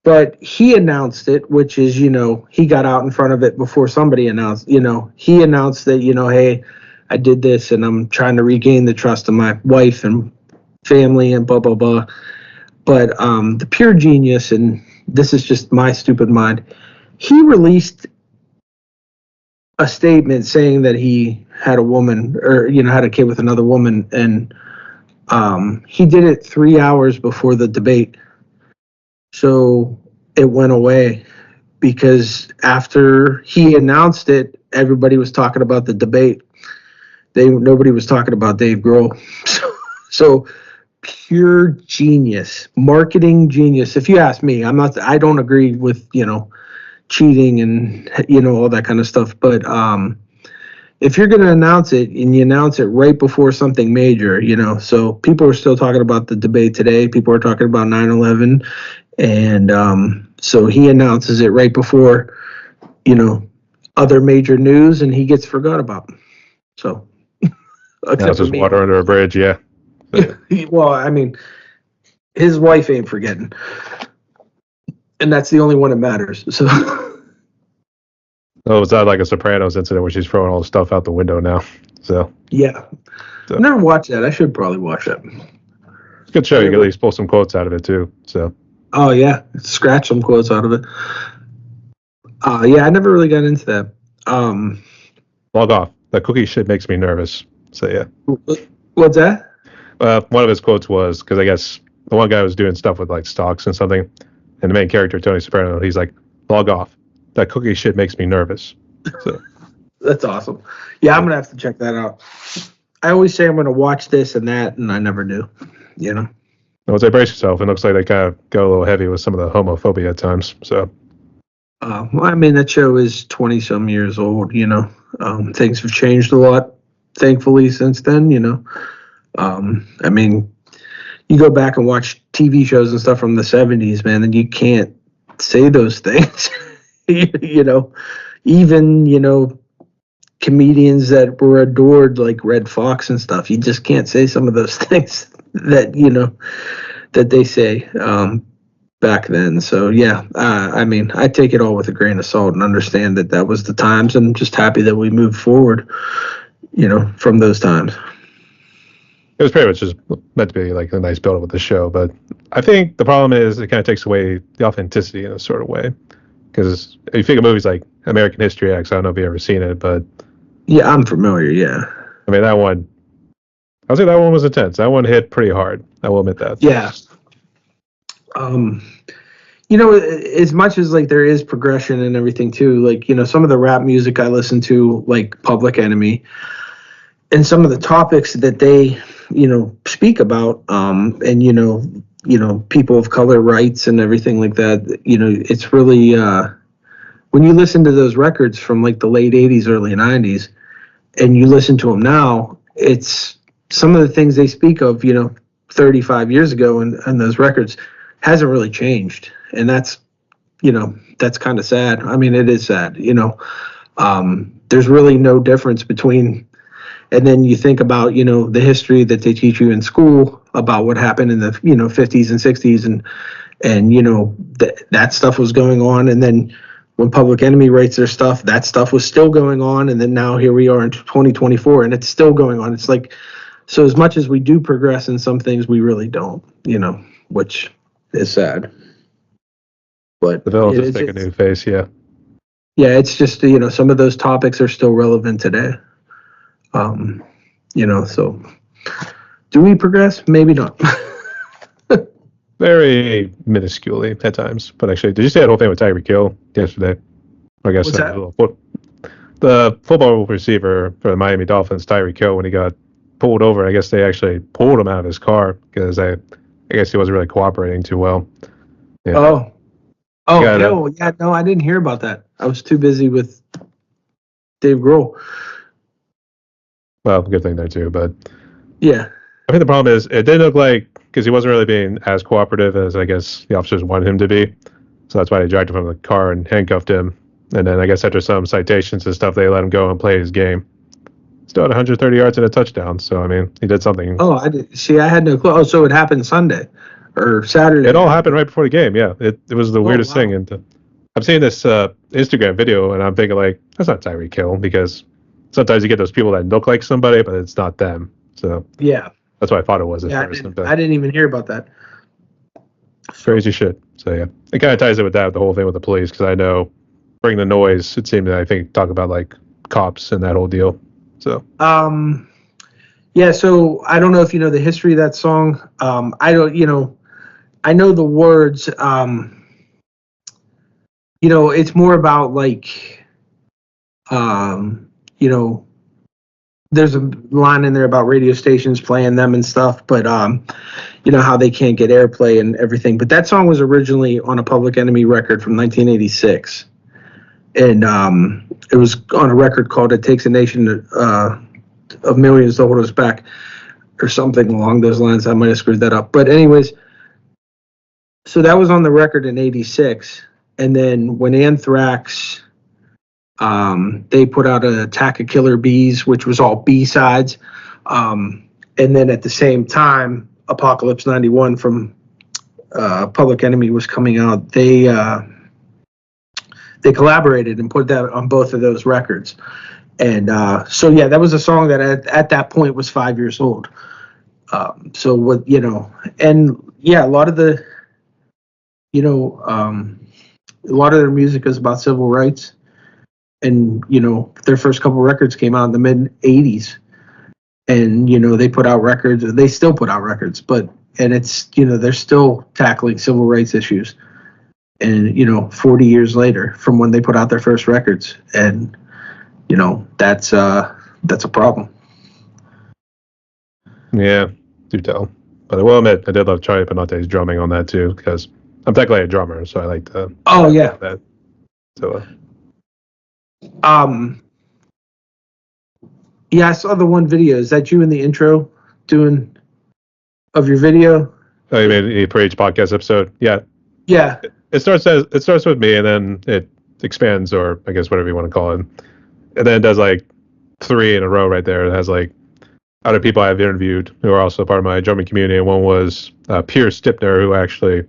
But he announced it, which is, he got out in front of it before somebody announced, he announced that, "Hey, I did this and I'm trying to regain the trust of my wife and family and blah, blah, blah." But the pure genius, and this is just my stupid mind, he released a statement saying that he had a woman or, had a kid with another woman. And he did it 3 hours before the debate. So it went away because after he announced it, everybody was talking about the debate. Nobody was talking about Dave Grohl. So pure genius, marketing genius. If you ask me, I don't agree with, cheating and, all that kind of stuff. But if you're going to announce it and you announce it right before something major, so people are still talking about the debate today. People are talking about 9/11. And so he announces it right before, other major news, and he gets forgot about. So, that's just water under a bridge, yeah. Well, I mean, his wife ain't forgetting, and that's the only one that matters. So, oh, it's not like a Sopranos incident where she's throwing all the stuff out the window now. So yeah, I never watched that. I should probably watch that. It's a good show. You can at least pull some quotes out of it too. So. Oh yeah, scratch some quotes out of it. Yeah, I never really got into that. Log off. That cookie shit makes me nervous. So yeah. What's that? One of his quotes was, because I guess the one guy was doing stuff with like stocks and something, and the main character Tony Soprano, he's like, "Log off. That cookie shit makes me nervous." So. That's awesome. Yeah, I'm gonna have to check that out. I always say I'm gonna watch this and that, and I never do. Well, say brace yourself. It looks like they kind of go a little heavy with some of the homophobia at times. So, well, I mean, that show is 20-some years old. Things have changed a lot, thankfully, since then. I mean, you go back and watch TV shows and stuff from the 70s, man, and you can't say those things. Even comedians that were adored like Red Fox and stuff, you just can't say some of those things that that they say back then. So yeah, I mean, I take it all with a grain of salt and understand that was the times, and I'm just happy that we moved forward from those times. It was pretty much just meant to be like a nice build up with the show, but I think the problem is it kind of takes away the authenticity in a sort of way, because if you think of movies like American History X, I don't know if you've ever seen it, but yeah, I'm familiar. Yeah, I mean, that one, I'll say that one was intense. That one hit pretty hard. I will admit that. Yeah. As much as like there is progression and everything too, like, some of the rap music I listen to, like Public Enemy, and some of the topics that they, speak about, and, people of color rights and everything like that, it's really, when you listen to those records from like the late 80s, early 90s, and you listen to them now, it's some of the things they speak of, 35 years ago and those records hasn't really changed. And that's kind of sad. I mean, it is sad, there's really no difference between, and then you think about, the history that they teach you in school about what happened in the, 50s and 60s and that stuff was going on. And then when Public Enemy writes their stuff, that stuff was still going on. And then now here we are in 2024 and it's still going on. It's like, so as much as we do progress in some things, we really don't, which is sad. But they'll just make a new face. Yeah. Yeah. It's just, some of those topics are still relevant today. So do we progress? Maybe not. Very minusculely at times, but actually, did you see that whole thing with Tyreek Hill yesterday? I guess What's that? The football receiver for the Miami Dolphins, Tyreek Hill, when he got pulled over, I guess they actually pulled him out of his car because I guess he wasn't really cooperating too well. Yeah. No, I didn't hear about that. I was too busy with Dave Grohl. Well, good thing there too, but yeah. I think the problem is it didn't look like, because he wasn't really being as cooperative as I guess the officers wanted him to be. So that's why they dragged him from the car and handcuffed him. And then I guess after some citations and stuff, they let him go and play his game. Still had 130 yards and a touchdown. So, I mean, he did something. Oh, I had no clue. Oh, so it happened Sunday or Saturday. It all happened right before the game. Yeah. It was the weirdest thing. And I'm seeing this Instagram video and I'm thinking like, that's not Tyreek Hill, because sometimes you get those people that look like somebody, but it's not them. So yeah. That's what I thought it was at first. I didn't even hear about that. Crazy shit. So, yeah. It kind of ties in with that, the whole thing with the police, because I know Bring the Noise, it seemed that I think talk about like cops and that whole deal. So, yeah, so I don't know if you know the history of that song. I don't, I know the words. It's more about like, there's a line in there about radio stations playing them and stuff, but how they can't get airplay and everything. But that song was originally on a Public Enemy record from 1986, and it was on a record called "It Takes a Nation of Millions to Hold Us Back," or something along those lines. I might have screwed that up, but anyways, so that was on the record in '86, and then when Anthrax. They put out an Attack of Killer Bees, which was all B-sides. And then at the same time, Apocalypse 91 from Public Enemy was coming out. They collaborated and put that on both of those records. And so, yeah, that was a song that at that point was 5 years old. So, what, and yeah, a lot of the, a lot of their music is about civil rights. And, their first couple records came out in the mid-'80s. And, they put out records. They still put out records. And it's, they're still tackling civil rights issues. And, 40 years later from when they put out their first records. And, that's a problem. Yeah, do tell. But I will admit, I did love Charlie Panate's drumming on that, too, because I'm technically a drummer, so I like to... Oh, yeah. That. So... Yeah, I saw the one video. Is that you in the intro doing of your video? Oh, you mean for each podcast episode? Yeah. Yeah. It starts with me, and then it expands, or I guess whatever you want to call it, and then it does like 3 in a row right there. It has like other people I've interviewed who are also part of my drumming community, and one was Pierce Stipner, who actually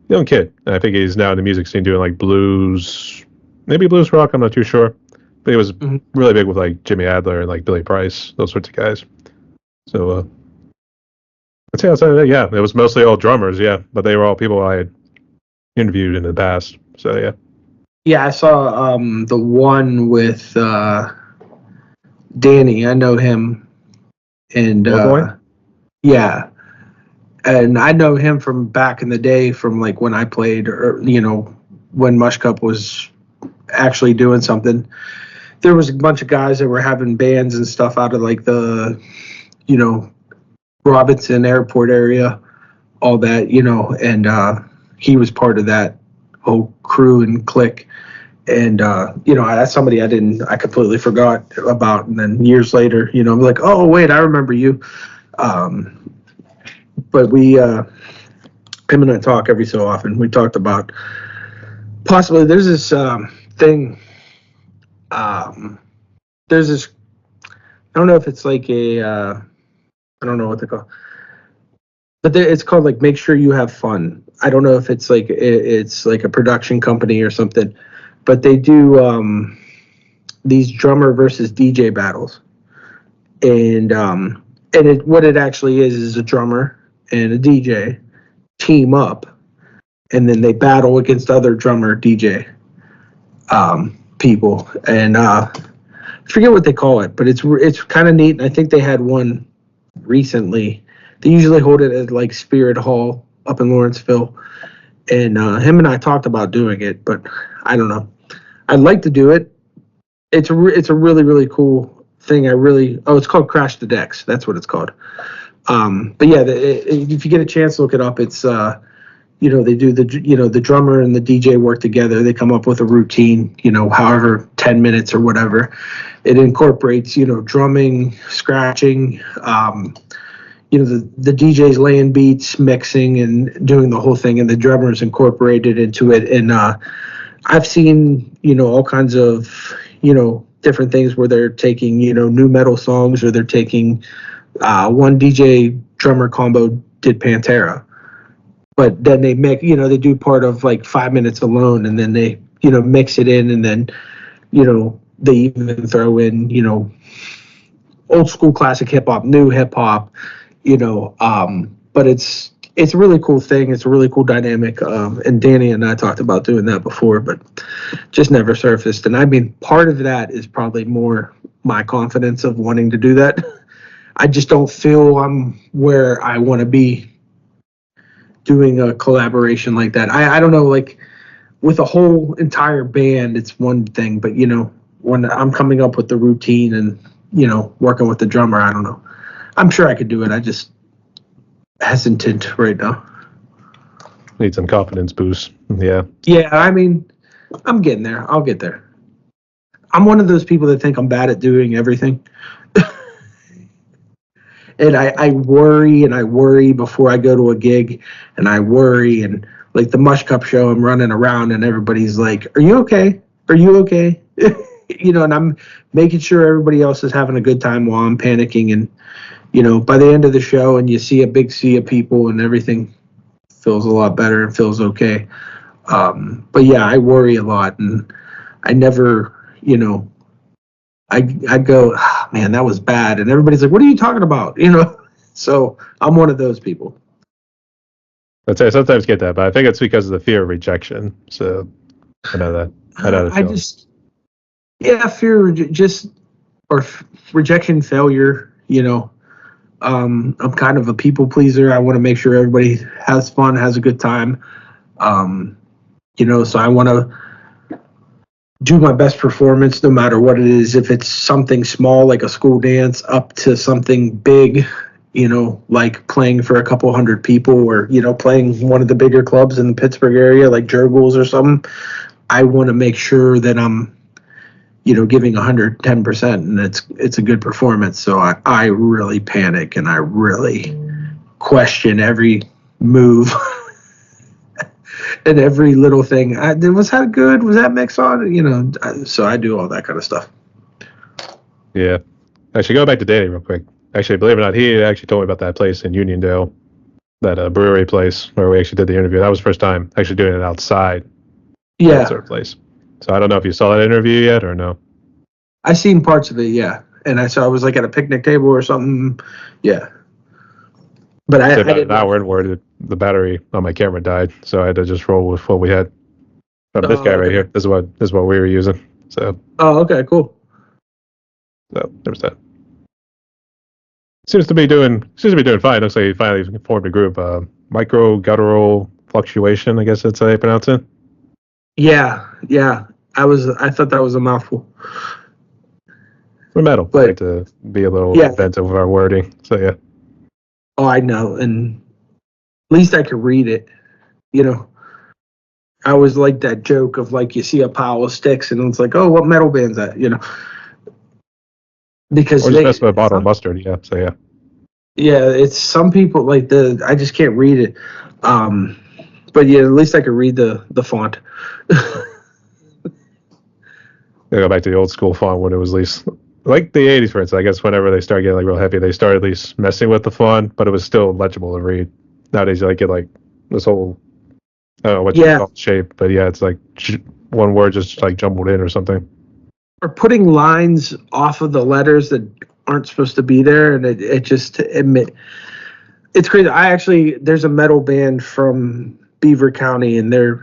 young kid. And I think he's now in the music scene doing like blues. Maybe blues rock, I'm not too sure. But he was really big with like Jimmy Adler and like Billy Price, those sorts of guys. So I'd say outside of that, yeah, it was mostly all drummers, yeah. But they were all people I had interviewed in the past. So yeah. Yeah, I saw the one with Danny. I know him. And yeah. And I know him from back in the day from like when I played, or when Mush Cup was actually doing something. There was a bunch of guys that were having bands and stuff out of like the Robinson Airport area, all that, and he was part of that whole crew and clique. And that's somebody I completely forgot about. And then years later, I'm like, oh wait, I remember you. But him and I talk every so often. We talked about possibly there's this thing. There's this. I don't know if it's like I don't know what they call, but it's called like Make Sure You Have Fun. I don't know if it's like a production company or something, but they do these drummer versus DJ battles, and what it actually is a drummer and a DJ team up, and then they battle against other drummer DJ people, and I forget what they call it, but it's kind of neat. And I think they had one recently. They usually hold it at like Spirit Hall up in Lawrenceville, and him and I talked about doing it, but I don't know. I'd like to do it. It's a really, really cool thing. It's called Crash the Decks. That's what it's called. But yeah, if you get a chance, look it up. It's they do the drummer and the DJ work together. They come up with a routine, however 10 minutes or whatever. It incorporates drumming, scratching, the DJ's laying beats, mixing, and doing the whole thing, and the drummer's incorporated into it. And I've seen all kinds of different things where they're taking new metal songs, or they're taking one DJ drummer combo did Pantera, but then they make they do part of like 5 minutes alone, and then they mix it in, and then they even throw in old school classic hip hop, new hip hop, but it's a really cool thing. It's a really cool dynamic. And Danny and I talked about doing that before, but just never surfaced. And I mean, part of that is probably more my confidence of wanting to do that. I just don't feel I'm where I want to be doing a collaboration like that. I don't know, like with a whole entire band, it's one thing, but when I'm coming up with the routine and, working with the drummer, I don't know. I'm sure I could do it. I just hesitant right now. Need some confidence boost. Yeah. Yeah, I mean, I'm getting there. I'll get there. I'm one of those people that think I'm bad at doing everything. And I worry before I go to a gig, and I worry, and like the Mush Cup show, I'm running around and everybody's like, "Are you okay? Are you okay?" And I'm making sure everybody else is having a good time while I'm panicking. And by the end of the show, and you see a big sea of people, and everything feels a lot better and feels okay. But yeah, I worry a lot, and I never, I go, oh, man, that was bad. And everybody's like, what are you talking about? So I'm one of those people. I'd say I sometimes get that, but I think it's because of the fear of rejection. So I know that. Fear of rejection, failure, I'm kind of a people pleaser. I want to make sure everybody has fun, has a good time. So I want to do my best performance no matter what it is. If it's something small like a school dance up to something big, like playing for a couple hundred people, or, playing one of the bigger clubs in the Pittsburgh area like Jurgles or something, I want to make sure that I'm, giving 110%, and it's a good performance. So I really panic, and I really question every move and every little thing. Was that good? Was that mix on? So I do all that kind of stuff. Yeah. Actually, go back to Danny real quick. Actually, believe it or not, he actually told me about that place in Uniondale, that brewery place where we actually did the interview. That was the first time actually doing it outside. Yeah. That sort of place. So I don't know if you saw that interview yet or no. I seen parts of it, yeah. And I was like at a picnic table or something. Yeah. But I about an hour in where the battery on my camera died, so I had to just roll with what we had. From this guy right here. This is what we were using. So. Oh, okay, cool. So there's that. Seems to be doing fine. Looks like he finally formed a group. Micro guttural fluctuation, I guess that's how you pronounce it. Yeah. I thought that was a mouthful. We're metal. But, like to be a little inventive with our wording. So yeah. Oh, I know, and at least I could read it. I always like that joke of like you see a pile of sticks and it's like, oh, what metal band's that? Because Or just mess with a bottle of mustard. Yeah. So yeah. Yeah, it's some people like I just can't read it. But yeah, at least I could read the font. They go back to the old school font when it was at least like the 80s, for instance. I guess whenever they started getting like real heavy, they started at least messing with the font, but it was still legible to read. Nowadays, you like get like this whole, I don't know what you call it, shape, but yeah, it's like one word just like jumbled in or something. Or putting lines off of the letters that aren't supposed to be there, and it's crazy. There's a metal band from Beaver County, and they're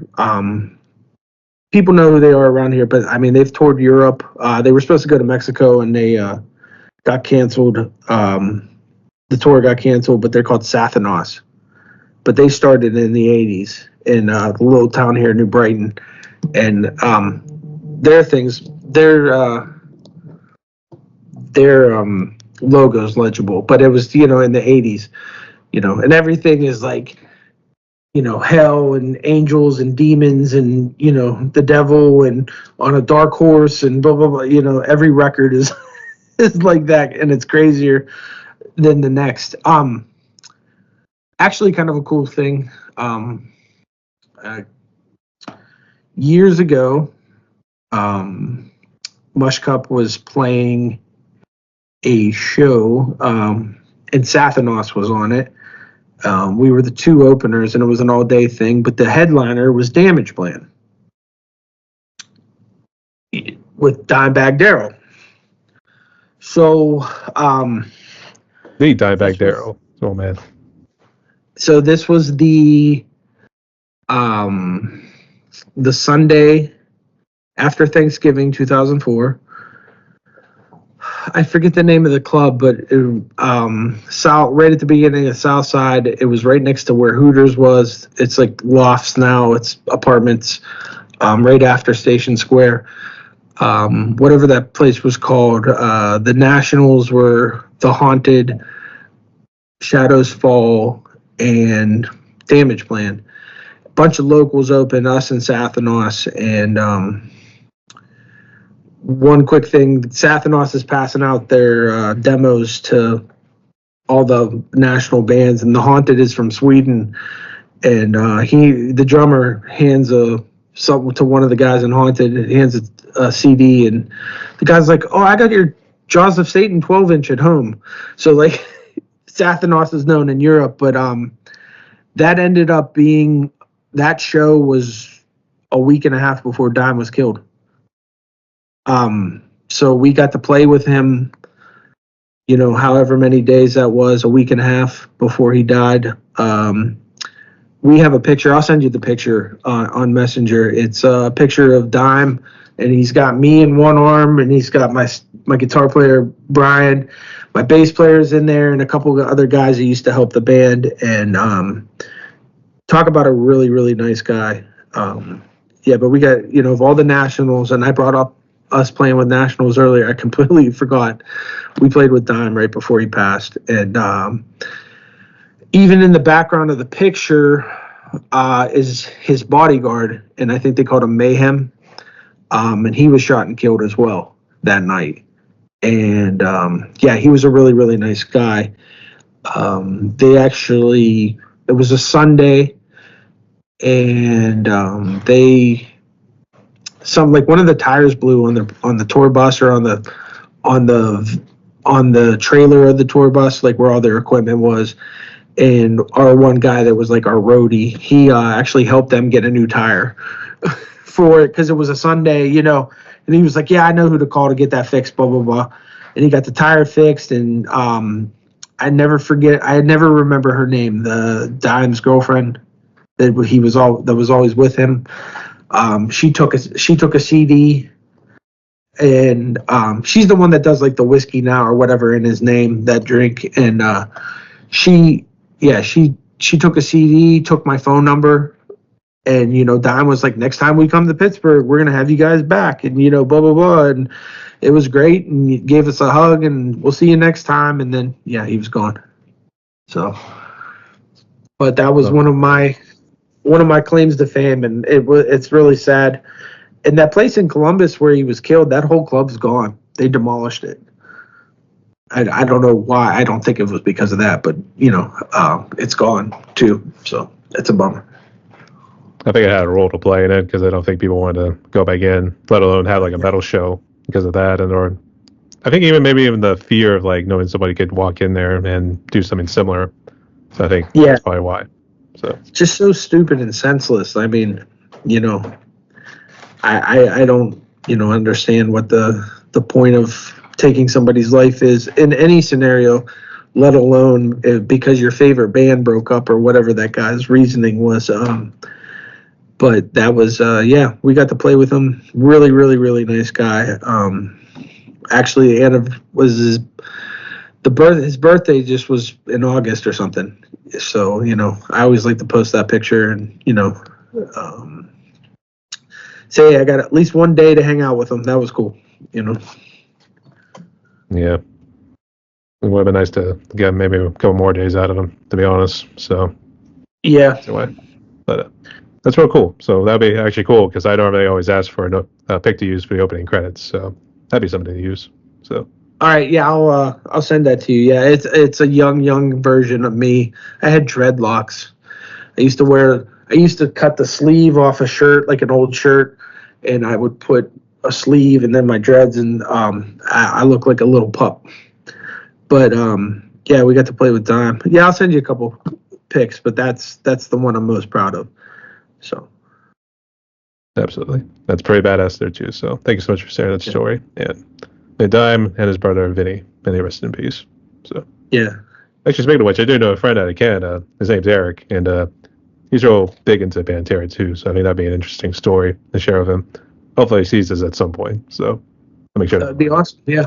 people know who they are around here, but I mean they've toured Europe. They were supposed to go to Mexico, and they got canceled. The tour got canceled, but they're called Sathanos. But they started in the '80s in the little town here, New Brighton, and their logo's legible. But it was in the '80s, and everything is like. Hell and angels and demons and, the devil and on a dark horse and blah, blah, blah. Every record is like that, and it's crazier than the next. Actually kind of a cool thing. Years ago, Mush Cup was playing a show, and Sathanos was on it. We were the two openers, and it was an all-day thing, but the headliner was Damage Plan with Dimebag Darrell. So, the Dimebag Darrell. Oh, man. So this was the Sunday after Thanksgiving, 2004. I forget the name of the club, but right at the beginning of South Side, it was right next to where Hooters was. It's like lofts now. It's apartments right after Station Square. Whatever that place was called. The Nationals were The Haunted, Shadows Fall, and Damage Plan. A bunch of locals open, us and Sathanos, and one quick thing, Sathanos is passing out their demos to all the national bands, and The Haunted is from Sweden, and the drummer hands something to one of the guys in Haunted, hands a CD, and the guy's like, oh, I got your Jaws of Satan 12-inch at home. So like Sathanos is known in Europe, but that ended up being, that show was a week and a half before Dime was killed. So we got to play with him, however many days that was, a week and a half before he died. We have a picture. I'll send you the picture on Messenger. It's a picture of Dime, and he's got me in one arm, and he's got my guitar player, Brian. My bass player's in there, and a couple of other guys that used to help the band. And talk about a really, really nice guy. Yeah, but we got, of all the nationals, and I brought up us playing with nationals earlier. I completely forgot. We played with Dime right before he passed. And even in the background of the picture is his bodyguard, and I think they called him Mayhem. And he was shot and killed as well that night. And yeah, he was a really, really nice guy. It was a Sunday, and one of the tires blew on the tour bus, or on the trailer of the tour bus, like where all their equipment was. And our one guy that was like our roadie, he actually helped them get a new tire for it, because it was a Sunday, and he was like, yeah, I know who to call to get that fixed, blah, blah, blah. And he got the tire fixed, and I never remember her name, the Dime's girlfriend that was always with him. She took a CD, and she's the one that does like the Whiskey Now or whatever in his name, that drink. And she took a CD, took my phone number, and Dime was like, next time we come to Pittsburgh, we're gonna have you guys back, and blah, blah, blah. And it was great, and he gave us a hug, and we'll see you next time. And then he was gone. So, but that was one of one of my claims to fame, and it's really sad. And that place in Columbus where he was killed, that whole club's gone. They demolished it. I don't know why. I don't think it was because of that, but it's gone too. So it's a bummer. I think it had a role to play in it because I don't think people wanted to go back in, let alone have like a metal show because of that, or I think maybe even the fear of like knowing somebody could walk in there and do something similar. So I think that's probably why. So just so stupid and senseless. I mean, I don't understand what the point of taking somebody's life is in any scenario, let alone because your favorite band broke up or whatever that guy's reasoning was. But that was we got to play with him. Really, really, really nice guy. Actually, was his birthday just was in August or something. So I always like to post that picture and say I got at least one day to hang out with him. That was cool. Yeah. It would have been nice to get maybe a couple more days out of him, to be honest. So yeah. Anyway, but that's real cool. So that'd be actually cool because I normally always ask for a pic to use for the opening credits. So that'd be something to use. So. All right, yeah, I'll send that to you. Yeah, it's a young version of me. I had dreadlocks. I used to cut the sleeve off a shirt, like an old shirt, and I would put a sleeve and then my dreads, and I look like a little pup. But yeah, we got to play with Dime. Yeah, I'll send you a couple pics, but that's the one I'm most proud of. So. Absolutely, that's pretty badass there too. So thank you so much for sharing that story. And Dime and his brother Vinny, may they rest in peace. So yeah. Actually, speaking of which, I do know a friend out of Canada. His name's Eric, and he's real big into Pantera too. So I think that'd be an interesting story to share with him. Hopefully, he sees this at some point. So I'll make sure. That'd be awesome. Yeah,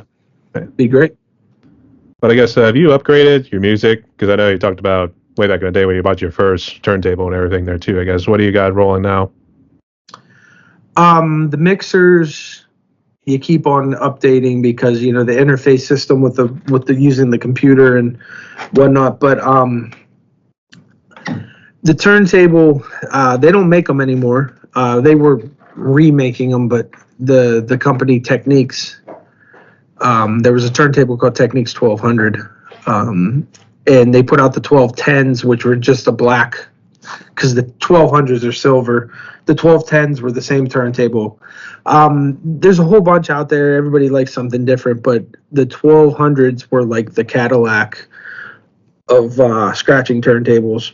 be great. But I guess have you upgraded your music? Because I know you talked about way back in the day when you bought your first turntable and everything there too. I guess what do you got rolling now? The mixers. You keep on updating because the interface system with the using the computer and whatnot. But the turntable, they don't make them anymore. They were remaking them, but the company Techniques, there was a turntable called Techniques 1200, and they put out the 1210s, which were just a black, because the 1200s are silver. The 1210s were the same turntable. There's a whole bunch out there. Everybody likes something different, but the 1200s were like the Cadillac of scratching turntables.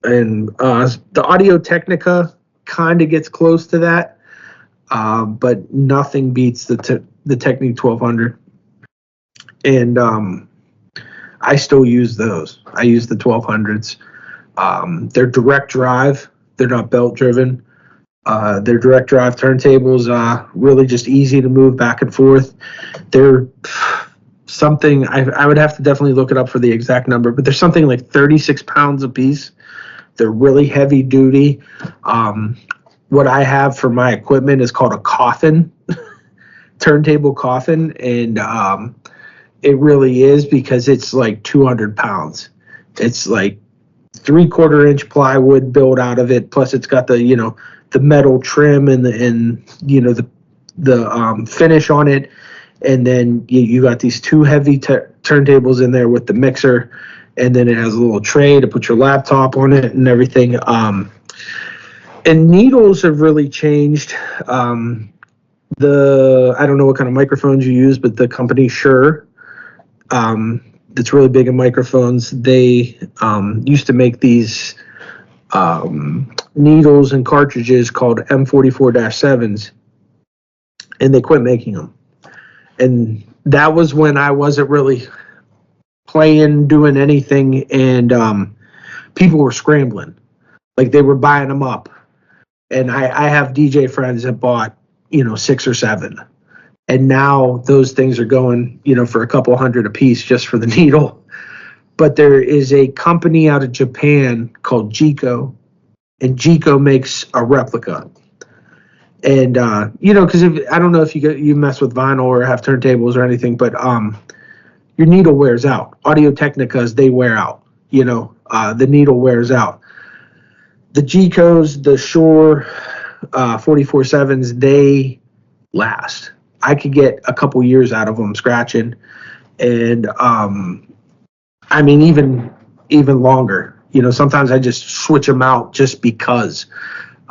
And the Audio Technica kind of gets close to that, but nothing beats the Technique 1200. And I still use those. I use the 1200s. They're direct drive. They're not belt driven. They're direct drive turntables, really just easy to move back and forth. They're something, I would have to definitely look it up for the exact number, but there's something like 36 pounds a piece. They're really heavy duty. What I have for my equipment is called a coffin, turntable coffin, and it really is because it's like 200 pounds. It's like 3/4 inch plywood built out of it, plus it's got the the metal trim and the finish on it, and then you got these two heavy turntables in there with the mixer, and then it has a little tray to put your laptop on it and everything. And needles have really changed. I don't know what kind of microphones you use, but the company Shure, that's really big in microphones. They used to make these needles and cartridges called M44-7s, and they quit making them. And that was when I wasn't really playing, doing anything, and people were scrambling. Like, they were buying them up. And I have DJ friends that bought, 6 or 7. And now those things are going, for a couple hundred a piece just for the needle. But there is a company out of Japan called Gico, and Gico makes a replica. And because I don't know if you mess with vinyl or have turntables or anything, but your needle wears out. Audio Technicas, they wear out. The needle wears out. the G-Co's, the Shure 44.7s, they last. I could get a couple years out of them scratching, and I mean even longer. You know, sometimes I just switch them out just because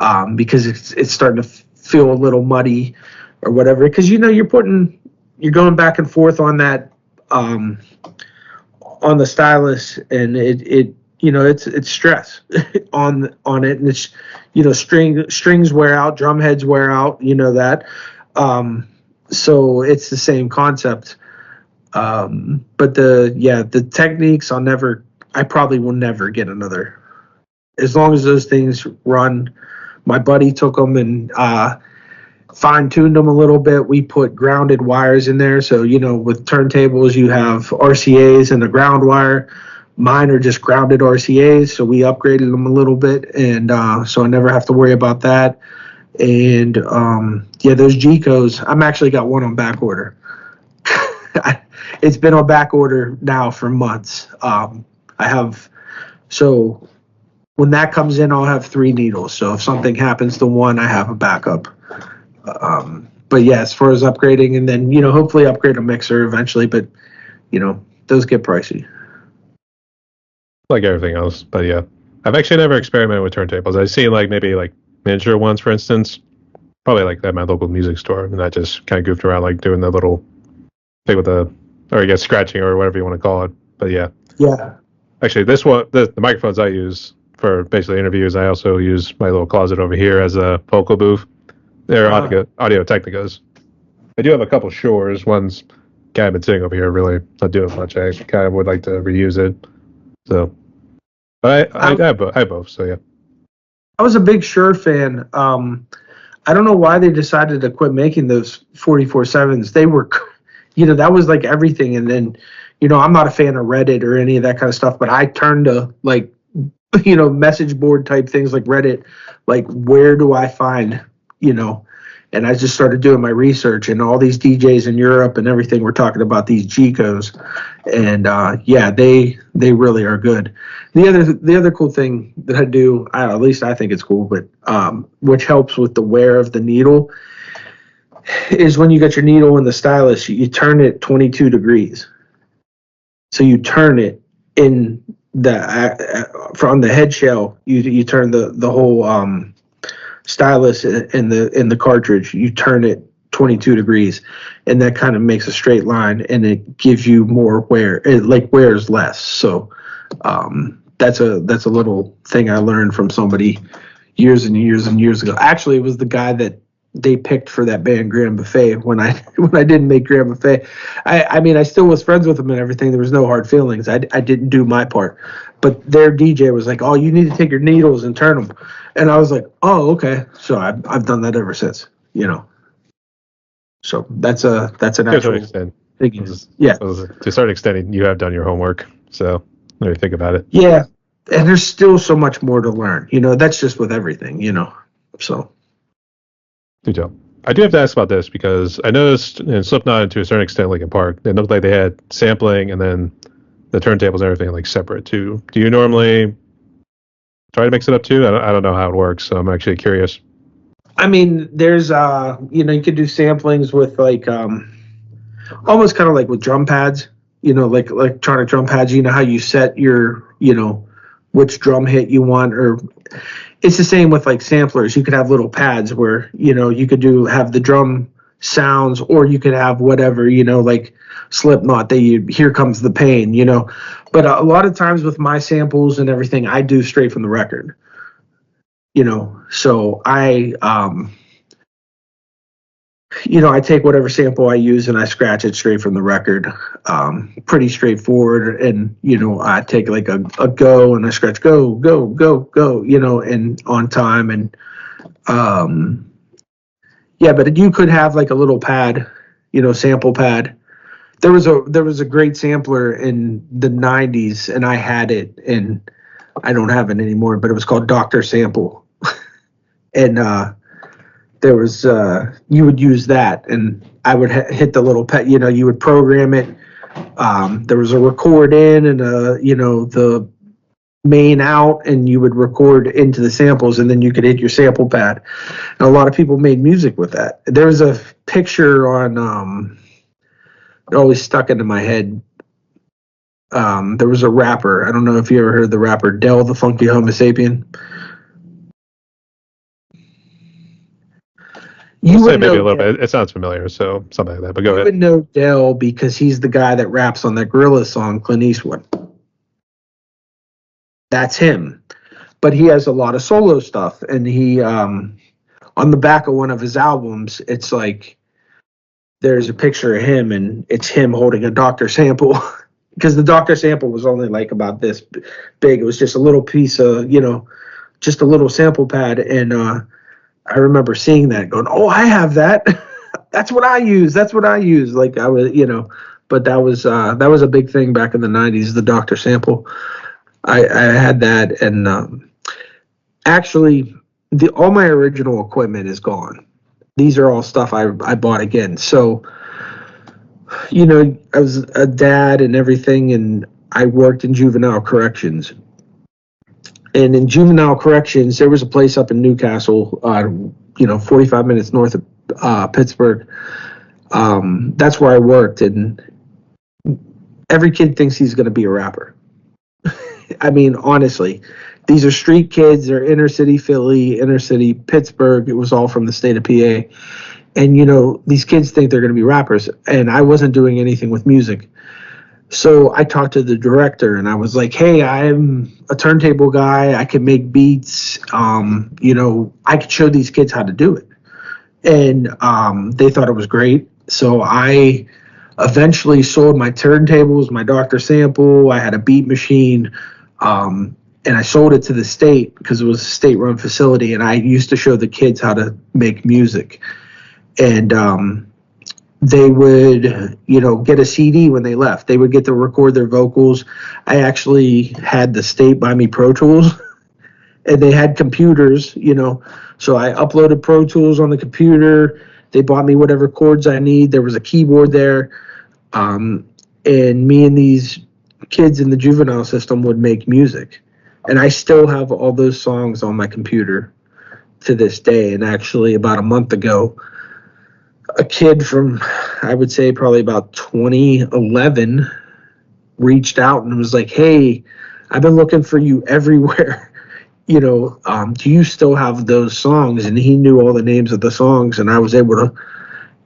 it's starting to feel a little muddy or whatever. Because you know you're going back and forth on that on the stylus, and it you know it's stress on it, and it's, you know, strings wear out, drum heads wear out, you know that. So it's the same concept. But the techniques, I probably will never get another. As long as those things run. My buddy took them and fine-tuned them a little bit. We put grounded wires in there. So, you know, with turntables, you have RCAs and a ground wire. Mine are just grounded RCAs, so we upgraded them a little bit, and so I never have to worry about that. And those G-Co's, I'm actually got one on back order. It's been on back order now for months. So when that comes in, I'll have 3 needles. So if something happens to one, I have a backup. But yeah, as far as upgrading, and then, you know, hopefully upgrade a mixer eventually, but, you know, those get pricey. Like everything else, but yeah. I've actually never experimented with turntables. I've seen like maybe like miniature ones, for instance, probably like at my local music store, and I just kind of goofed around like doing the little thing with or I guess scratching or whatever you want to call it. But yeah. Yeah. Actually, this one, the microphones I use for basically interviews, I also use my little closet over here as a vocal booth. They're Audio Technicas. I do have a couple Shores. One's kind of been sitting over here, really not doing much. I kind of would like to reuse it. So, but I have both. So yeah. I was a big Shure fan. I don't know why they decided to quit making those 44.7s. They were, you know, that was like everything. And then, you know, I'm not a fan of Reddit or any of that kind of stuff, but I turned to like, you know, message board type things like Reddit, like where do I find, you know, and I just started doing my research, and all these DJs in Europe and everything were talking about these G-Co's, and they really are good. The other cool thing that I do, at least I think it's cool, but which helps with the wear of the needle, is when you get your needle in the stylus, you turn it 22 degrees. So you turn it in from the head shell, you turn the whole stylus in the cartridge, you turn it 22 degrees, and that kind of makes a straight line, and it gives you more wear. It like wears less. So that's a little thing I learned from somebody years and years and years ago. Actually, it was the guy that they picked for that band Grand Buffet when I didn't make Grand Buffet. I mean, I still was friends with them and everything. There was no hard feelings. I didn't do my part, but their DJ was like, "Oh, you need to take your needles and turn them," and I was like, "Oh, okay." So I've done that ever since, you know. So that's an actual thing. Yeah. To a certain extent, you have done your homework. So when you think about it. Yeah, and there's still so much more to learn. You know, that's just with everything. You know, so. I do have to ask about this because I noticed in Slipknot and to a certain extent Linkin Park, it looked like they had sampling and then the turntables and everything like separate too. Do you normally try to mix it up too? I don't know how it works, so I'm actually curious. I mean, there's you know, you could do samplings with like almost kind of like with drum pads, you know, like electronic drum pads. You know how you set your, you know, which drum hit you want, or it's the same with like samplers. You could have little pads where, you know, you could have the drum sounds, or you could have whatever, you know, like Slipknot, Here Comes the Pain, you know. But a lot of times with my samples and everything, I do straight from the record, you know. So I take whatever sample I use and I scratch it straight from the record. Pretty straightforward. And, you know, I take like a go and I scratch go, go, go, go, you know, and on time. And, but you could have like a little pad, you know, sample pad. There was a great sampler in the 90s, and I had it, and I don't have it anymore, but it was called Dr. Sample. And, there was you would use that, and I would hit the little pet, you know, you would program it. There was a record in and you know, the main out, and you would record into the samples, and then you could hit your sample pad. And a lot of people made music with that. There was a picture on, it always stuck into my head. There was a rapper. I don't know if you ever heard the rapper Del the Funky Homo Sapien. You would maybe a little bit. It sounds familiar, so something like that. But go ahead. You would know Del because he's the guy that raps on that Gorillaz song, Clint Eastwood. That's him. But he has a lot of solo stuff, and he on the back of one of his albums, it's like there's a picture of him, and it's him holding a Dr. sample. Because the Dr. sample was only like about this big. It was just a little piece of, just a little sample pad. And I remember seeing that going, oh, I have that. That's what I use. Like I was, but that was a big thing back in the 90s, the Dr. sample. I had that. And actually, all my original equipment is gone. These are all stuff I bought again. So, I was a dad and everything, and I worked in juvenile corrections. And in juvenile corrections, there was a place up in Newcastle, 45 minutes north of Pittsburgh. That's where I worked, and every kid thinks he's going to be a rapper. I mean, honestly, these are street kids. They're inner city Philly, inner city Pittsburgh. It was all from the state of PA. And, these kids think they're going to be rappers, and I wasn't doing anything with music. So I talked to the director, and I was like, hey, I'm a turntable guy. I can make beats. I could show these kids how to do it. And they thought it was great. So I eventually sold my turntables, my Dr. sample. I had a beat machine, and I sold it to the state because it was a state-run facility, and I used to show the kids how to make music. And they would, get a CD when they left. They would get to record their vocals. I actually had the state buy me Pro Tools, and they had computers, So I uploaded Pro Tools on the computer. They bought me whatever chords I need. There was a keyboard there. And me and these kids in the juvenile system would make music. And I still have all those songs on my computer to this day. And actually, about a month ago, a kid from, I would say probably about 2011 reached out and was like, hey, I've been looking for you everywhere. Do you still have those songs? And he knew all the names of the songs, and I was able to,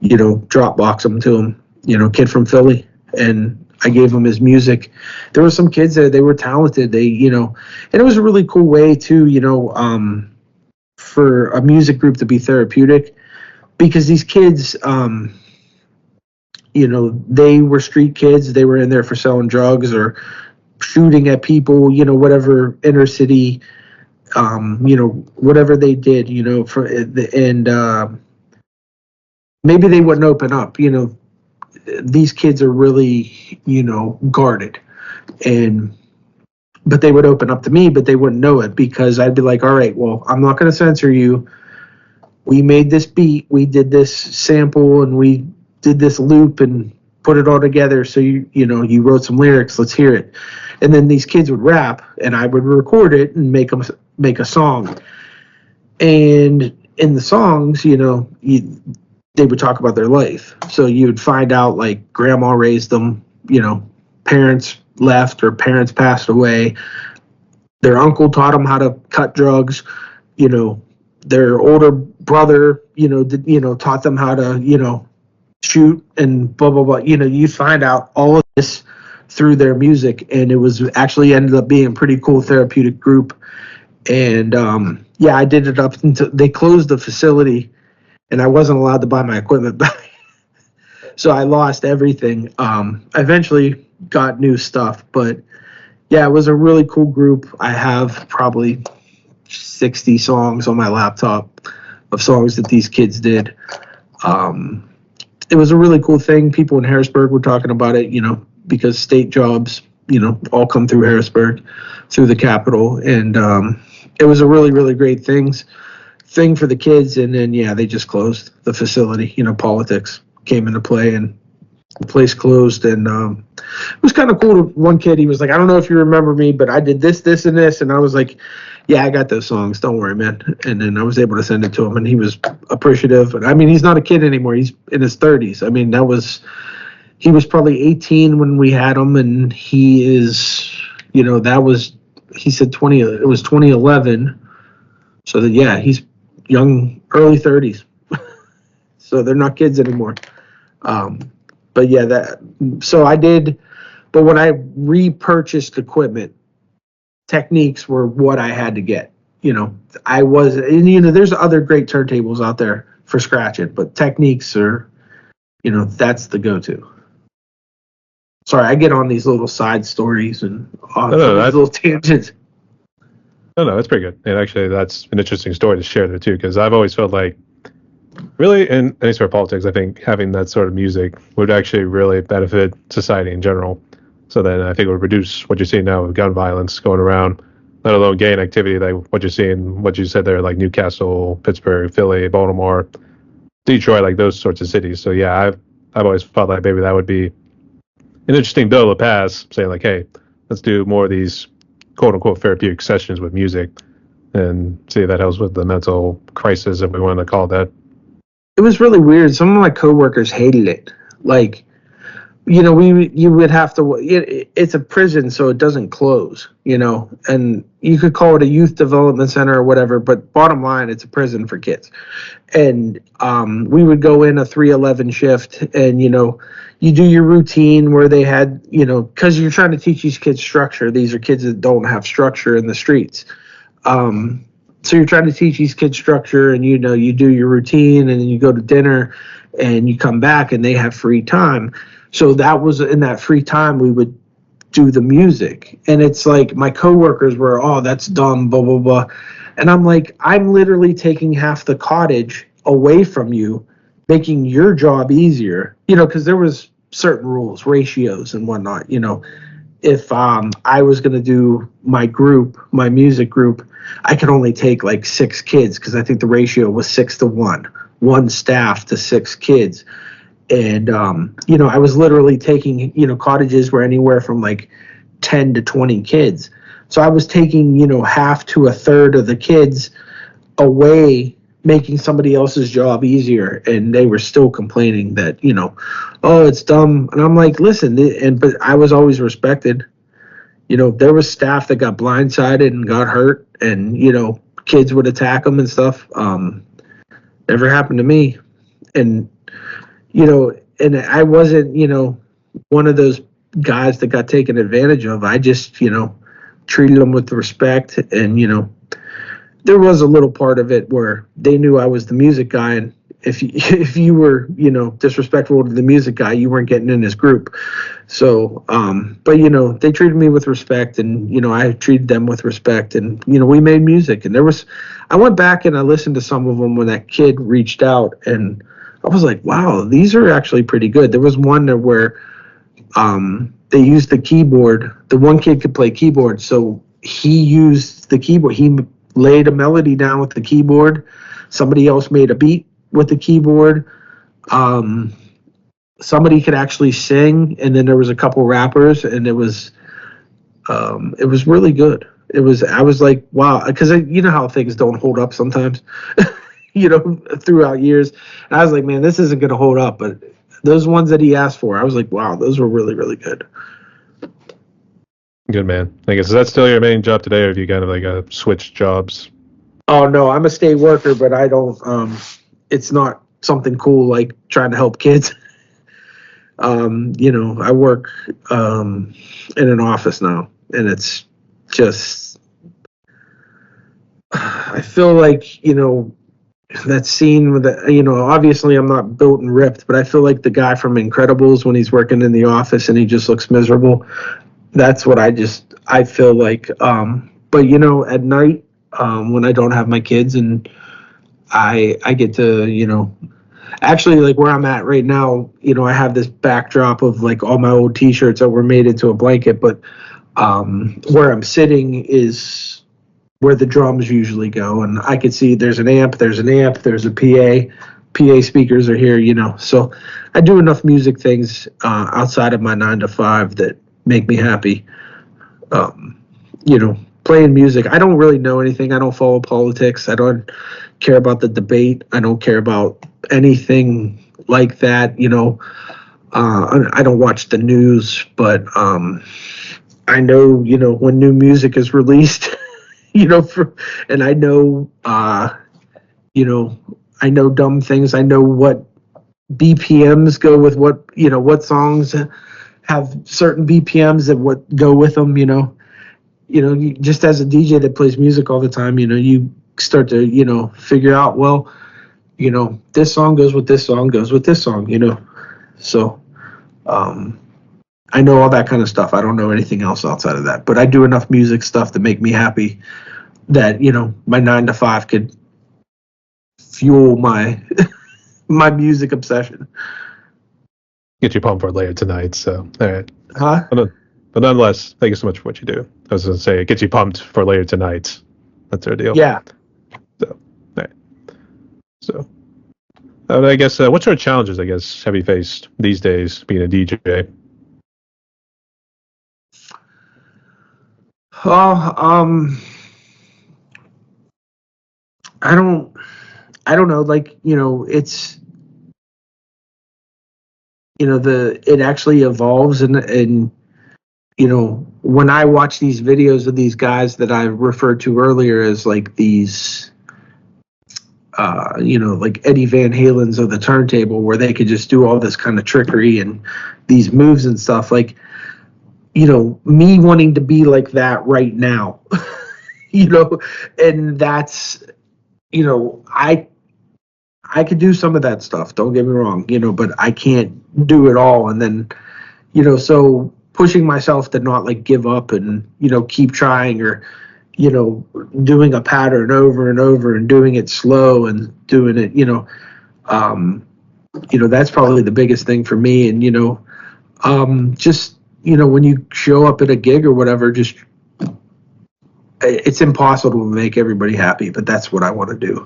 Dropbox them to him, kid from Philly. And I gave him his music. There were some kids there, they were talented. They, and it was a really cool way too, for a music group to be therapeutic. Because these kids, they were street kids. They were in there for selling drugs or shooting at people, whatever inner city, whatever they did, maybe they wouldn't open up. These kids are really, guarded. But they would open up to me, but they wouldn't know it because I'd be like, all right, well, I'm not going to censor you. We made this beat, we did this sample, and we did this loop and put it all together. So you wrote some lyrics. Let's hear it. And then these kids would rap, and I would record it and make a song. And in the songs, they would talk about their life. So you would find out like grandma raised them, parents left or parents passed away. Their uncle taught them how to cut drugs. Their older brother, taught them how to, shoot and blah, blah, blah. You find out all of this through their music, and it was actually ended up being a pretty cool therapeutic group. And, I did it up until they closed the facility, and I wasn't allowed to buy my equipment back. So I lost everything. I eventually got new stuff, but yeah, it was a really cool group. I have probably 60 songs on my laptop of songs that these kids did. It was a really cool thing. People in Harrisburg were talking about it, because state jobs, all come through Harrisburg, through the Capitol. And it was a really, really great thing for the kids. And then, they just closed the facility. Politics came into play, and the place closed, and it was kind of cool. One kid, he was like, I don't know if you remember me, but I did this, and this. And I was like, yeah, I got those songs. Don't worry, man. And then I was able to send it to him, and he was appreciative. And I mean, he's not a kid anymore. He's in his 30s. I mean, he was probably 18 when we had him, and he is, he said it was 2011. So that, yeah, he's young, early 30s. So they're not kids anymore. But yeah, so I did, but when I repurchased equipment, Techniques were what I had to get. There's other great turntables out there for scratching, but Techniques are, that's the go-to. Sorry, I get on these little side stories and these little tangents. No, that's pretty good. And actually, that's an interesting story to share there too, because I've always felt like, really, in any sort of politics, I think having that sort of music would actually really benefit society in general. So then I think it would reduce what you're seeing now with gun violence going around, let alone gang activity, like what you're seeing, what you said there, like Newcastle, Pittsburgh, Philly, Baltimore, Detroit, like those sorts of cities. So yeah, I've always felt like maybe that would be an interesting bill to pass, saying like, hey, let's do more of these quote unquote therapeutic sessions with music and see if that helps with the mental crisis, if we want to call it that. It was really weird. Some of my coworkers hated it. Like, you would have to, it's a prison, so it doesn't close, and you could call it a youth development center or whatever, but bottom line, it's a prison for kids. And we would go in a 311 shift, and, you do your routine where they had, because you're trying to teach these kids structure. These are kids that don't have structure in the streets. So you're trying to teach these kids structure, and, you do your routine, and then you go to dinner, and you come back, and they have free time. So that was in that free time we would do the music. And it's like my coworkers were, oh, that's dumb, blah, blah, blah. And I'm like, I'm literally taking half the cottage away from you, making your job easier, because there was certain rules, ratios and whatnot. If I was going to do my music group, I could only take like 6 kids, because I think the ratio was 6-1, 1 staff to 6 kids. And, I was literally taking, cottages were anywhere from like 10 to 20 kids. So I was taking, half to a third of the kids away, making somebody else's job easier. And they were still complaining that, oh, it's dumb. And I'm like, listen, but I was always respected. There was staff that got blindsided and got hurt, and, kids would attack them and stuff. Never happened to me. And, and I wasn't, one of those guys that got taken advantage of. I just, treated them with respect. And, there was a little part of it where they knew I was the music guy. And if you were, disrespectful to the music guy, you weren't getting in his group. So, but, they treated me with respect, and, I treated them with respect, and, we made music. And I went back and I listened to some of them when that kid reached out, and I was like, wow, these are actually pretty good. There was one where they used the keyboard. The one kid could play keyboard, so he used the keyboard. He laid a melody down with the keyboard. Somebody else made a beat with the keyboard. Somebody could actually sing, and then there was a couple rappers, and it was really good. I was like, wow, because you know how things don't hold up sometimes. Throughout years. And I was like, man, this isn't going to hold up. But those ones that he asked for, I was like, wow, those were really, really good. Good, man. I guess, is that still your main job today, or have you kind of like switched jobs? Oh, no, I'm a state worker, but I don't, it's not something cool like trying to help kids. I work in an office now, and it's just, I feel like, that scene with obviously I'm not built and ripped, but I feel like the guy from Incredibles when he's working in the office and he just looks miserable. That's what I feel like. But at night, when I don't have my kids, and I get to, actually, like where I'm at right now, I have this backdrop of like all my old t-shirts that were made into a blanket, but where I'm sitting is where the drums usually go, and I could see there's an amp, there's a PA, PA speakers are here, so I do enough music things outside of my 9 to 5 that make me happy. Playing music. I don't really know anything. I don't follow politics. I don't care about the debate. I don't care about anything like that. I don't watch the news, but I know, when new music is released, and I know, I know dumb things. I know what BPMs go with what songs have certain BPMs that what go with them, just as a DJ that plays music all the time, you start to, figure out, well, this song goes with this song, goes with this song, So, I know all that kind of stuff. I don't know anything else outside of that, but I do enough music stuff to make me happy that, my 9 to 5 could fuel my, my music obsession. Get you pumped for later tonight. So, all right. Huh? But nonetheless, thank you so much for what you do. I was going to say, it gets you pumped for later tonight. That's our deal. Yeah. So, all right. So, I guess, what sort of challenges, have you faced these days being a DJ? Oh, I don't know. Like, it's, it actually evolves and, when I watch these videos of these guys that I referred to earlier as like these, like Eddie Van Halen's of the turntable where they could just do all this kind of trickery and these moves and stuff, like, me wanting to be like that right now, and that's, I could do some of that stuff, don't get me wrong, but I can't do it all. And then, so pushing myself to not like give up and, keep trying or, doing a pattern over and over and doing it slow and doing it, that's probably the biggest thing for me. And, just, when you show up at a gig or whatever, just, it's impossible to make everybody happy, but that's what I want to do.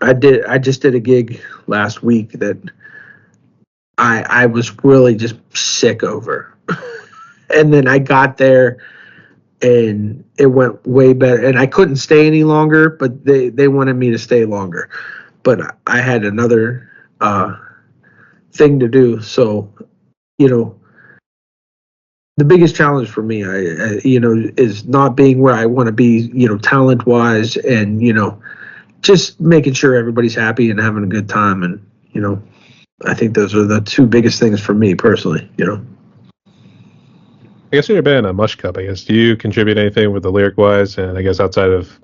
I just did a gig last week that I was really just sick over. And then I got there and it went way better and I couldn't stay any longer, but they wanted me to stay longer, but I had another, thing to do. So, the biggest challenge for me, is not being where I want to be, talent wise and, just making sure everybody's happy and having a good time. And, I think those are the two biggest things for me personally, I guess in your band, Mush Cup, do you contribute anything with the lyric wise? And I guess outside of,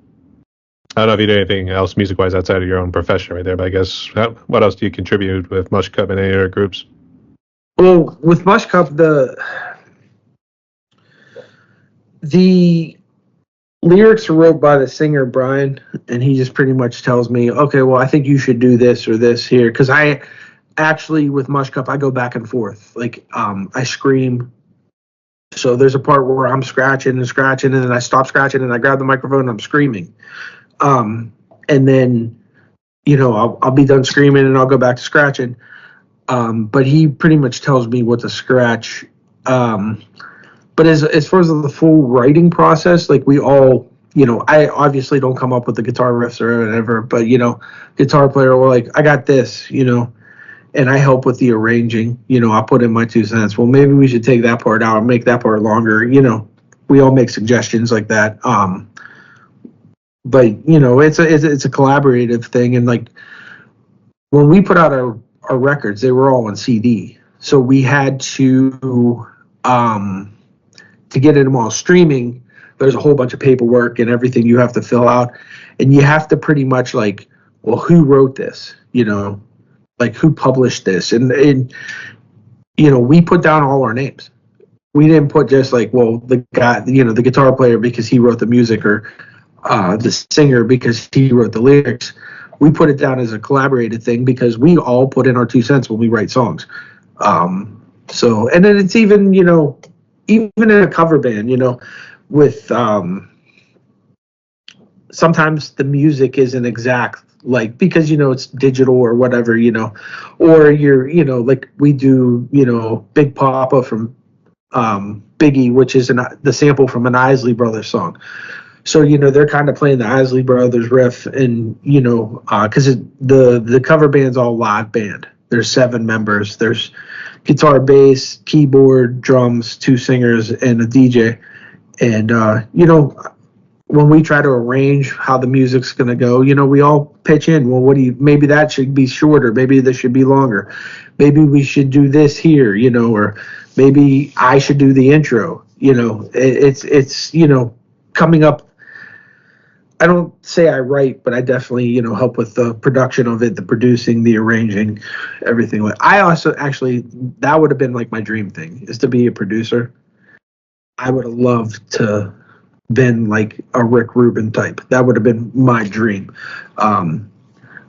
I don't know if you do anything else music wise outside of your own profession right there, but I guess what else do you contribute with Mush Cup and any other groups? Well, with Mush Cup, the lyrics are wrote by the singer Brian, and he just pretty much tells me, okay, well, I think you should do this or this here, because I actually with Mush Cup I go back and forth, like I scream. So there's a part where I'm scratching, and then I stop scratching and I grab the microphone and I'm screaming, and then I'll be done screaming and I'll go back to scratching, but he pretty much tells me what to scratch. But as far as the full writing process, like we all, I obviously don't come up with the guitar riffs or whatever, but, guitar player will like, I got this, and I help with the arranging, I'll put in my 2 cents. Well, maybe we should take that part out and make that part longer. We all make suggestions like that. But, it's a collaborative thing. And like when we put out our records, they were all on CD. So we had to get them all streaming, there's a whole bunch of paperwork and everything you have to fill out, and you have to pretty much like, well, who wrote this, like who published this, and we put down all our names. We didn't put just like, well, the guy, the guitar player because he wrote the music, or the singer because he wrote the lyrics. We put it down as a collaborated thing because we all put in our 2 cents when we write songs. So, and then it's even, even in a cover band, with sometimes the music isn't exact like, because, it's digital or whatever, or you're, like we do, Big Papa from Biggie, which is the sample from an Isley Brothers song. So, they're kind of playing the Isley Brothers riff, and, because the cover band's all live band. There's 7 members. There's guitar, bass, keyboard, drums, 2 singers, and a DJ. And, when we try to arrange how the music's going to go, we all pitch in. Well, maybe that should be shorter. Maybe this should be longer. Maybe we should do this here, or maybe I should do the intro. It's coming up. I don't say I write, but I definitely, help with the production of it, the producing, the arranging, everything. I also that would have been like my dream thing, is to be a producer. I would have loved to been like a Rick Rubin type. That would have been my dream. I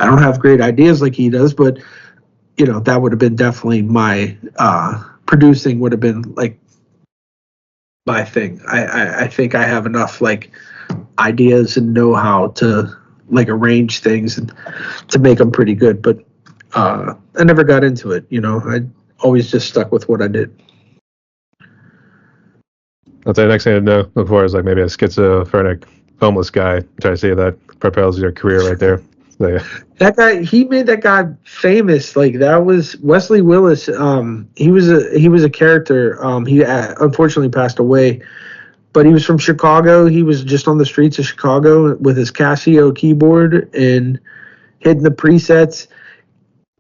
don't have great ideas like he does, but that would have been definitely my producing would have been like my thing. I think I have enough like ideas and know-how to like arrange things and to make them pretty good, but I never got into it. I always just stuck with what I did. I'll say the next thing to know look for is like maybe a schizophrenic homeless guy. Try to see if that propels your career right there. So, yeah. That guy, he made that guy famous. Like, that was Wesley Willis. He was a character. He unfortunately passed away, but he was from Chicago. He was just on the streets of Chicago with his Casio keyboard and hitting the presets.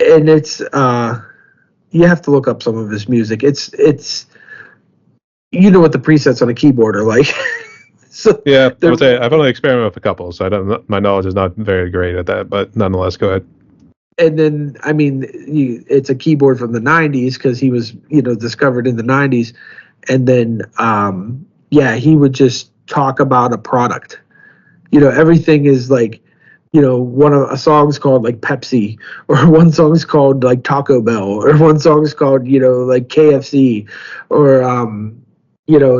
And it's you have to look up some of his music. It's what the presets on a keyboard are like. So yeah, I would say I've only experimented with a couple, so I don't. My knowledge is not very great at that, but nonetheless, go ahead. And then, I mean, it's a keyboard from the 90s because he was, discovered in the 90s. And then, he would just talk about a product. Everything is like, a song's called like Pepsi, or one song's called like Taco Bell, or one song's called, like KFC, or,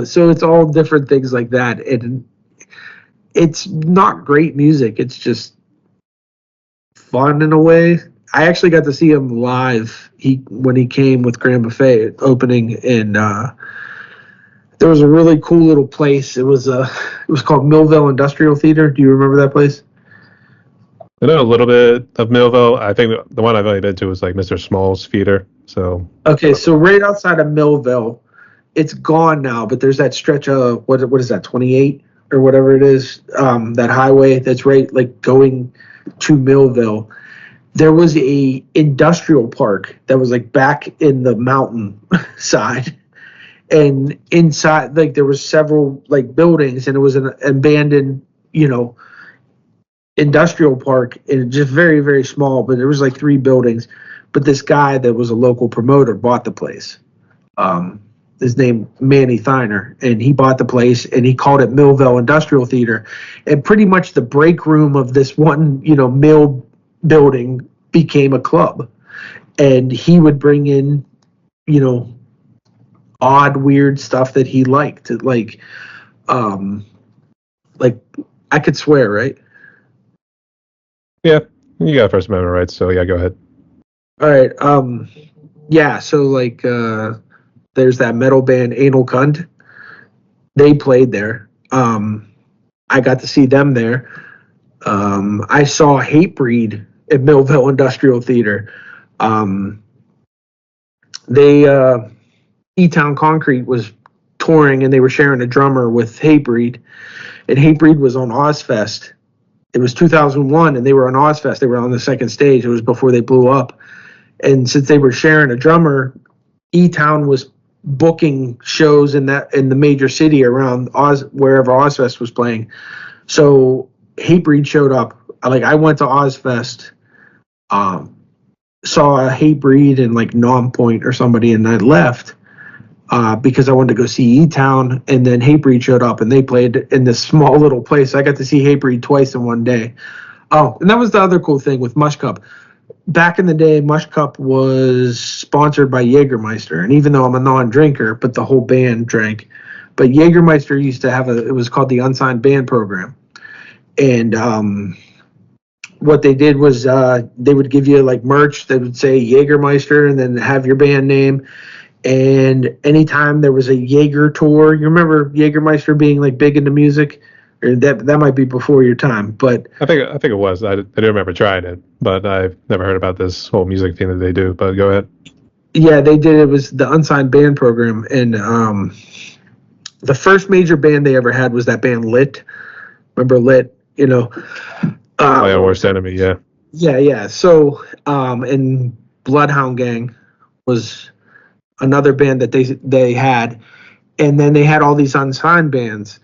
so it's all different things like that. And it's not great music. It's just fun in a way. I actually got to see him live when he came with Grand Buffet opening, and there was a really cool little place. It was called Millville Industrial Theater. Do you remember that place? I know a little bit of Millville. I think the one I've only been to was like Mr. Small's Theater. So okay, so right outside of Millville, it's gone now, but there's that stretch of what is that, 28 or whatever it is, that highway that's right like going to Millville. There was a industrial park that was like back in the mountain side, and inside like there was several like buildings, and it was an abandoned industrial park, and just very, very small, but there was like 3 buildings. But this guy that was a local promoter bought the place. His name Manny Thiner, and he bought the place and he called it Millville Industrial Theater. And pretty much the break room of this one, mill building became a club. And he would bring in, odd, weird stuff that he liked. Like I could swear, right? Yeah, you got First Amendment rights, so yeah, go ahead. All right. So like there's that metal band Anal Cunt. They played there. I got to see them there. I saw Hatebreed at Millville Industrial Theater. E-Town Concrete was touring, and they were sharing a drummer with Hatebreed, and Hatebreed was on Ozfest. It was 2001, and they were on Ozfest. They were on the second stage. It was before they blew up. And since they were sharing a drummer, E-Town was booking shows in the major city around wherever Ozfest was playing. So Hatebreed showed up. I went to Ozfest, saw Hatebreed and like Nom Point or somebody, and I left because I wanted to go see E-Town. And then Hatebreed showed up, and they played in this small little place. I got to see Hatebreed twice in one day. Oh, and that was the other cool thing with Mush Cup. Back in the day, Mush Cup was sponsored by Jägermeister, and even though I'm a non-drinker, but the whole band drank. But Jägermeister used to have it was called the Unsigned Band Program, and what they did was they would give you like merch that would say Jägermeister and then have your band name. And anytime there was a Jaeger tour, you remember Jägermeister being like big into music, or that might be before your time, but I think it was. I do remember trying it, but I've never heard about this whole music thing that they do. But go ahead. yeah, they did. It was the unsigned band program, and the first major band they ever had was that band Lit. Remember Lit? You know. Oh yeah, Worst Enemy. Yeah. Yeah. So, and Bloodhound Gang was another band that they had, and then they had all these unsigned bands,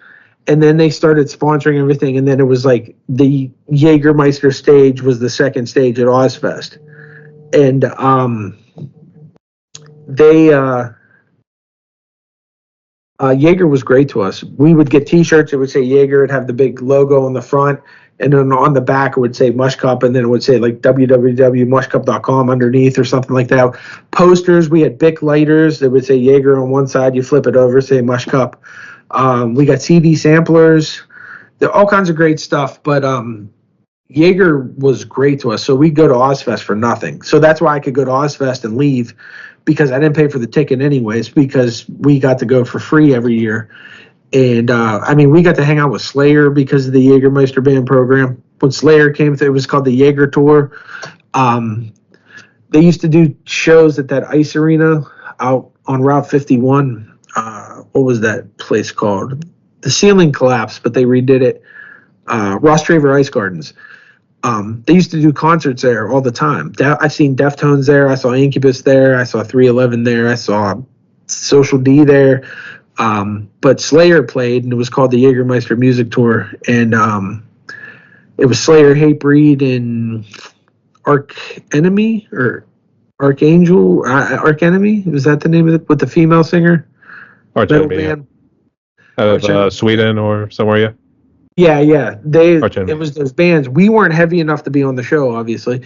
and then they started sponsoring everything, and then it was like the Jägermeister stage was the second stage at Ozfest, and they Jaeger was great to us. We would get T-shirts. It would say Jaeger. It'd have the big logo on the front, and then on the back it would say Mush Cup, and then it would say like www.mushcup.com underneath or something like that. Posters. We had Bic lighters that would say Jaeger on one side. You flip it over, say Mush Cup. We got CD samplers. There all kinds of great stuff. But Jaeger was great to us. So we'd go to Ozfest for nothing. So that's why I could go to Ozfest and leave, because I didn't pay for the ticket anyways, because we got to go for free every year. And, we got to hang out with Slayer because of the Jägermeister band program. When Slayer came through, it was called the Jaeger Tour. They used to do shows at that ice arena out on Route 51. What was that place called? The ceiling collapsed, but they redid it. Ross Traver Ice Gardens. They used to do concerts there all the time. I've seen Deftones there. I saw Incubus there. I saw 311 there. I saw Social D there. But Slayer played, and it was called the Jägermeister Music Tour. And it was Slayer, Hatebreed, and Enemy or Archangel. Enemy? Was that the name of it? With the female singer? Arch Enemy, yeah. Out of Sweden or somewhere, yeah. Yeah. It was those bands. We weren't heavy enough to be on the show, obviously,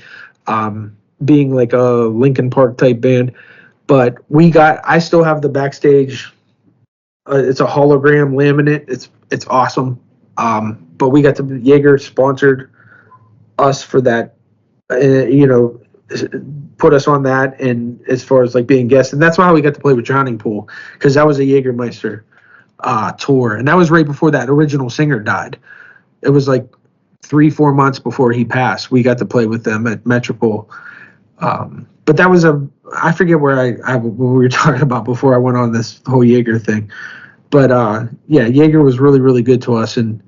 being like a Linkin Park type band. But I still have the backstage. It's a hologram laminate. It's awesome. But we got Jaeger sponsored us for that. Put us on that, and as far as like being guests, and that's why we got to play with Drowning Pool, because that was a Jägermeister tour, and that was right before that original singer died. It was like 3-4 months before he passed. We got to play with them at Metropole. But that was I forget where what we were talking about before I went on this whole Jaeger thing. But Jaeger was really, really good to us, and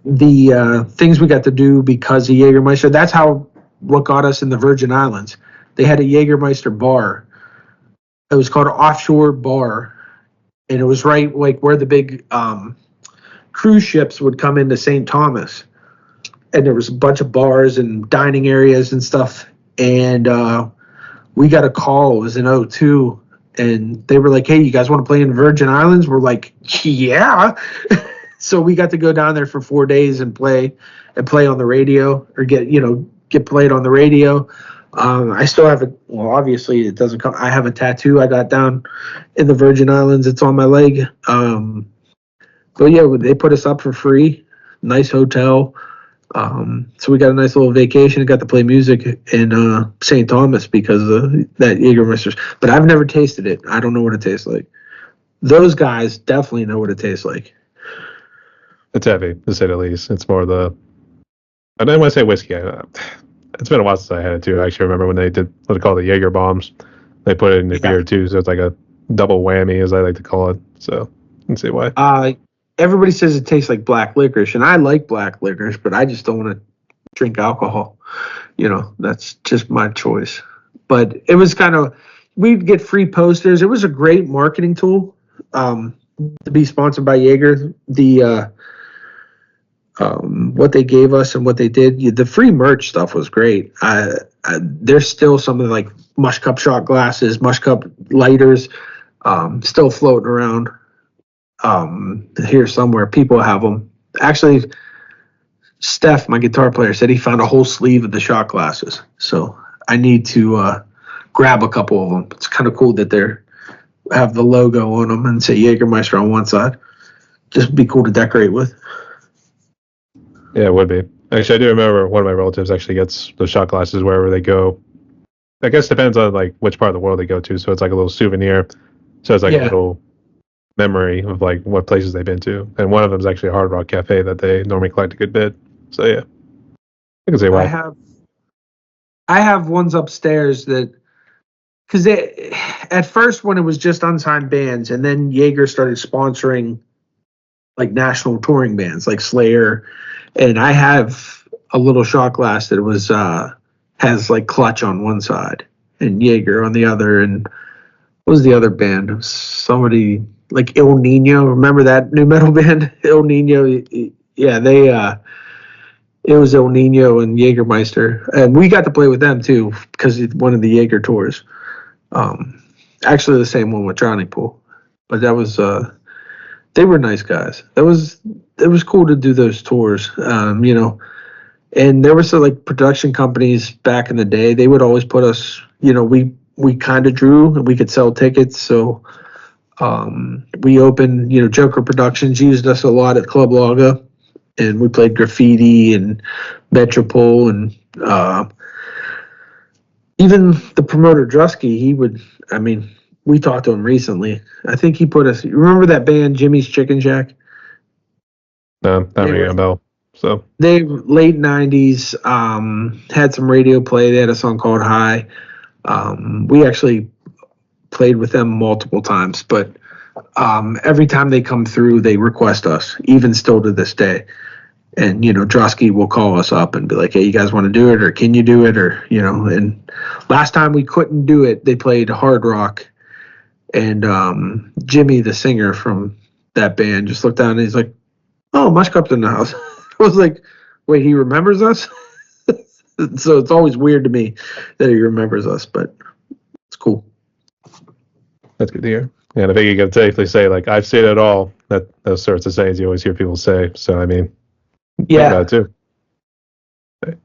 the things we got to do because of Jägermeister. That's what got us in the Virgin Islands. They had a Jägermeister bar. It was called Offshore Bar, and it was right like where the big cruise ships would come into St. Thomas, and there was a bunch of bars and dining areas and stuff. And we got a call. It was in 2002, and they were like, "Hey, you guys want to play in Virgin Islands?" We're like, "Yeah." So we got to go down there for 4 days and play on the radio, or get played on the radio. I still have it. Well, obviously it doesn't come. I have a tattoo I got down in the Virgin Islands. It's on my leg. But yeah, they put us up for free. Nice hotel. So we got a nice little vacation and got to play music in St. Thomas because of that Jägermeister. But I've never tasted it. I don't know what it tastes like. Those guys definitely know what it tastes like. It's heavy, to say the least. It's more I don't want to say whiskey. It's been a while since I had it too. I actually remember when they did what they call the Jaeger bombs. They put it in the beer too, so it's like a double whammy, as I like to call it. So let's see why. Everybody says it tastes like black licorice, and I like black licorice, but I just don't want to drink alcohol. That's just my choice. But it was we'd get free posters. It was a great marketing tool to be sponsored by Jaeger. What they gave us and what they did, the free merch stuff was great. There's still some of like Mush Cup shot glasses, Mush Cup lighters, still floating around here somewhere. People have them. Actually, Steph, my guitar player, said he found a whole sleeve of the shot glasses. So I need to grab a couple of them. It's kind of cool that they have the logo on them and say Jägermeister on one side. Just be cool to decorate with. Yeah, it would be. Actually, I do remember one of my relatives actually gets the shot glasses wherever they go. I guess it depends on like which part of the world they go to. So it's like a little souvenir. So it's like a Yeah. little memory of like what places they've been to. And one of them is actually a Hard Rock Cafe that they normally collect a good bit. So yeah, I can say why. I have ones upstairs that, because at first when it was just unsigned bands, and then Jaeger started sponsoring like national touring bands like Slayer, and I have a little shot glass that was has like Clutch on one side and Jaeger on the other, and what was the other band? It was somebody like Il Nino. Remember that new metal band, Il Nino? Yeah, they it was Il Nino and Jägermeister, and we got to play with them too because it's one of the Jaeger tours. Actually, the same one with Drowning Pool, but that was they were nice guys. It was cool to do those tours, you know. And there were some like production companies back in the day. They would always put us, you know, we kind of drew and we could sell tickets, so we opened, you know, Joker Productions used us a lot at Club Laga, and we played Graffiti and Metropole, and even the promoter Drusky, he would, I mean, we talked to him recently. I think he put us, you remember that band Jimmy's Chicken Shack? No, not ringing a bell. So they late 90s, had some radio play. They had a song called High. We actually played with them multiple times, but every time they come through, they request us, even still to this day. And, you know, Drosky will call us up and be like, hey, you guys want to do it? Or can you do it? Or, you know, and last time we couldn't do it, they played Hard Rock. And Jimmy, the singer from that band, just looked down and he's like, oh, Mushcup's in the house. I was like, wait, he remembers us? So it's always weird to me that he remembers us, but it's cool. that's good to hear. And I think you can safely say, like, I've seen it all. That those sorts of sayings you always hear people say. So I mean, Yeah, about it too. Okay.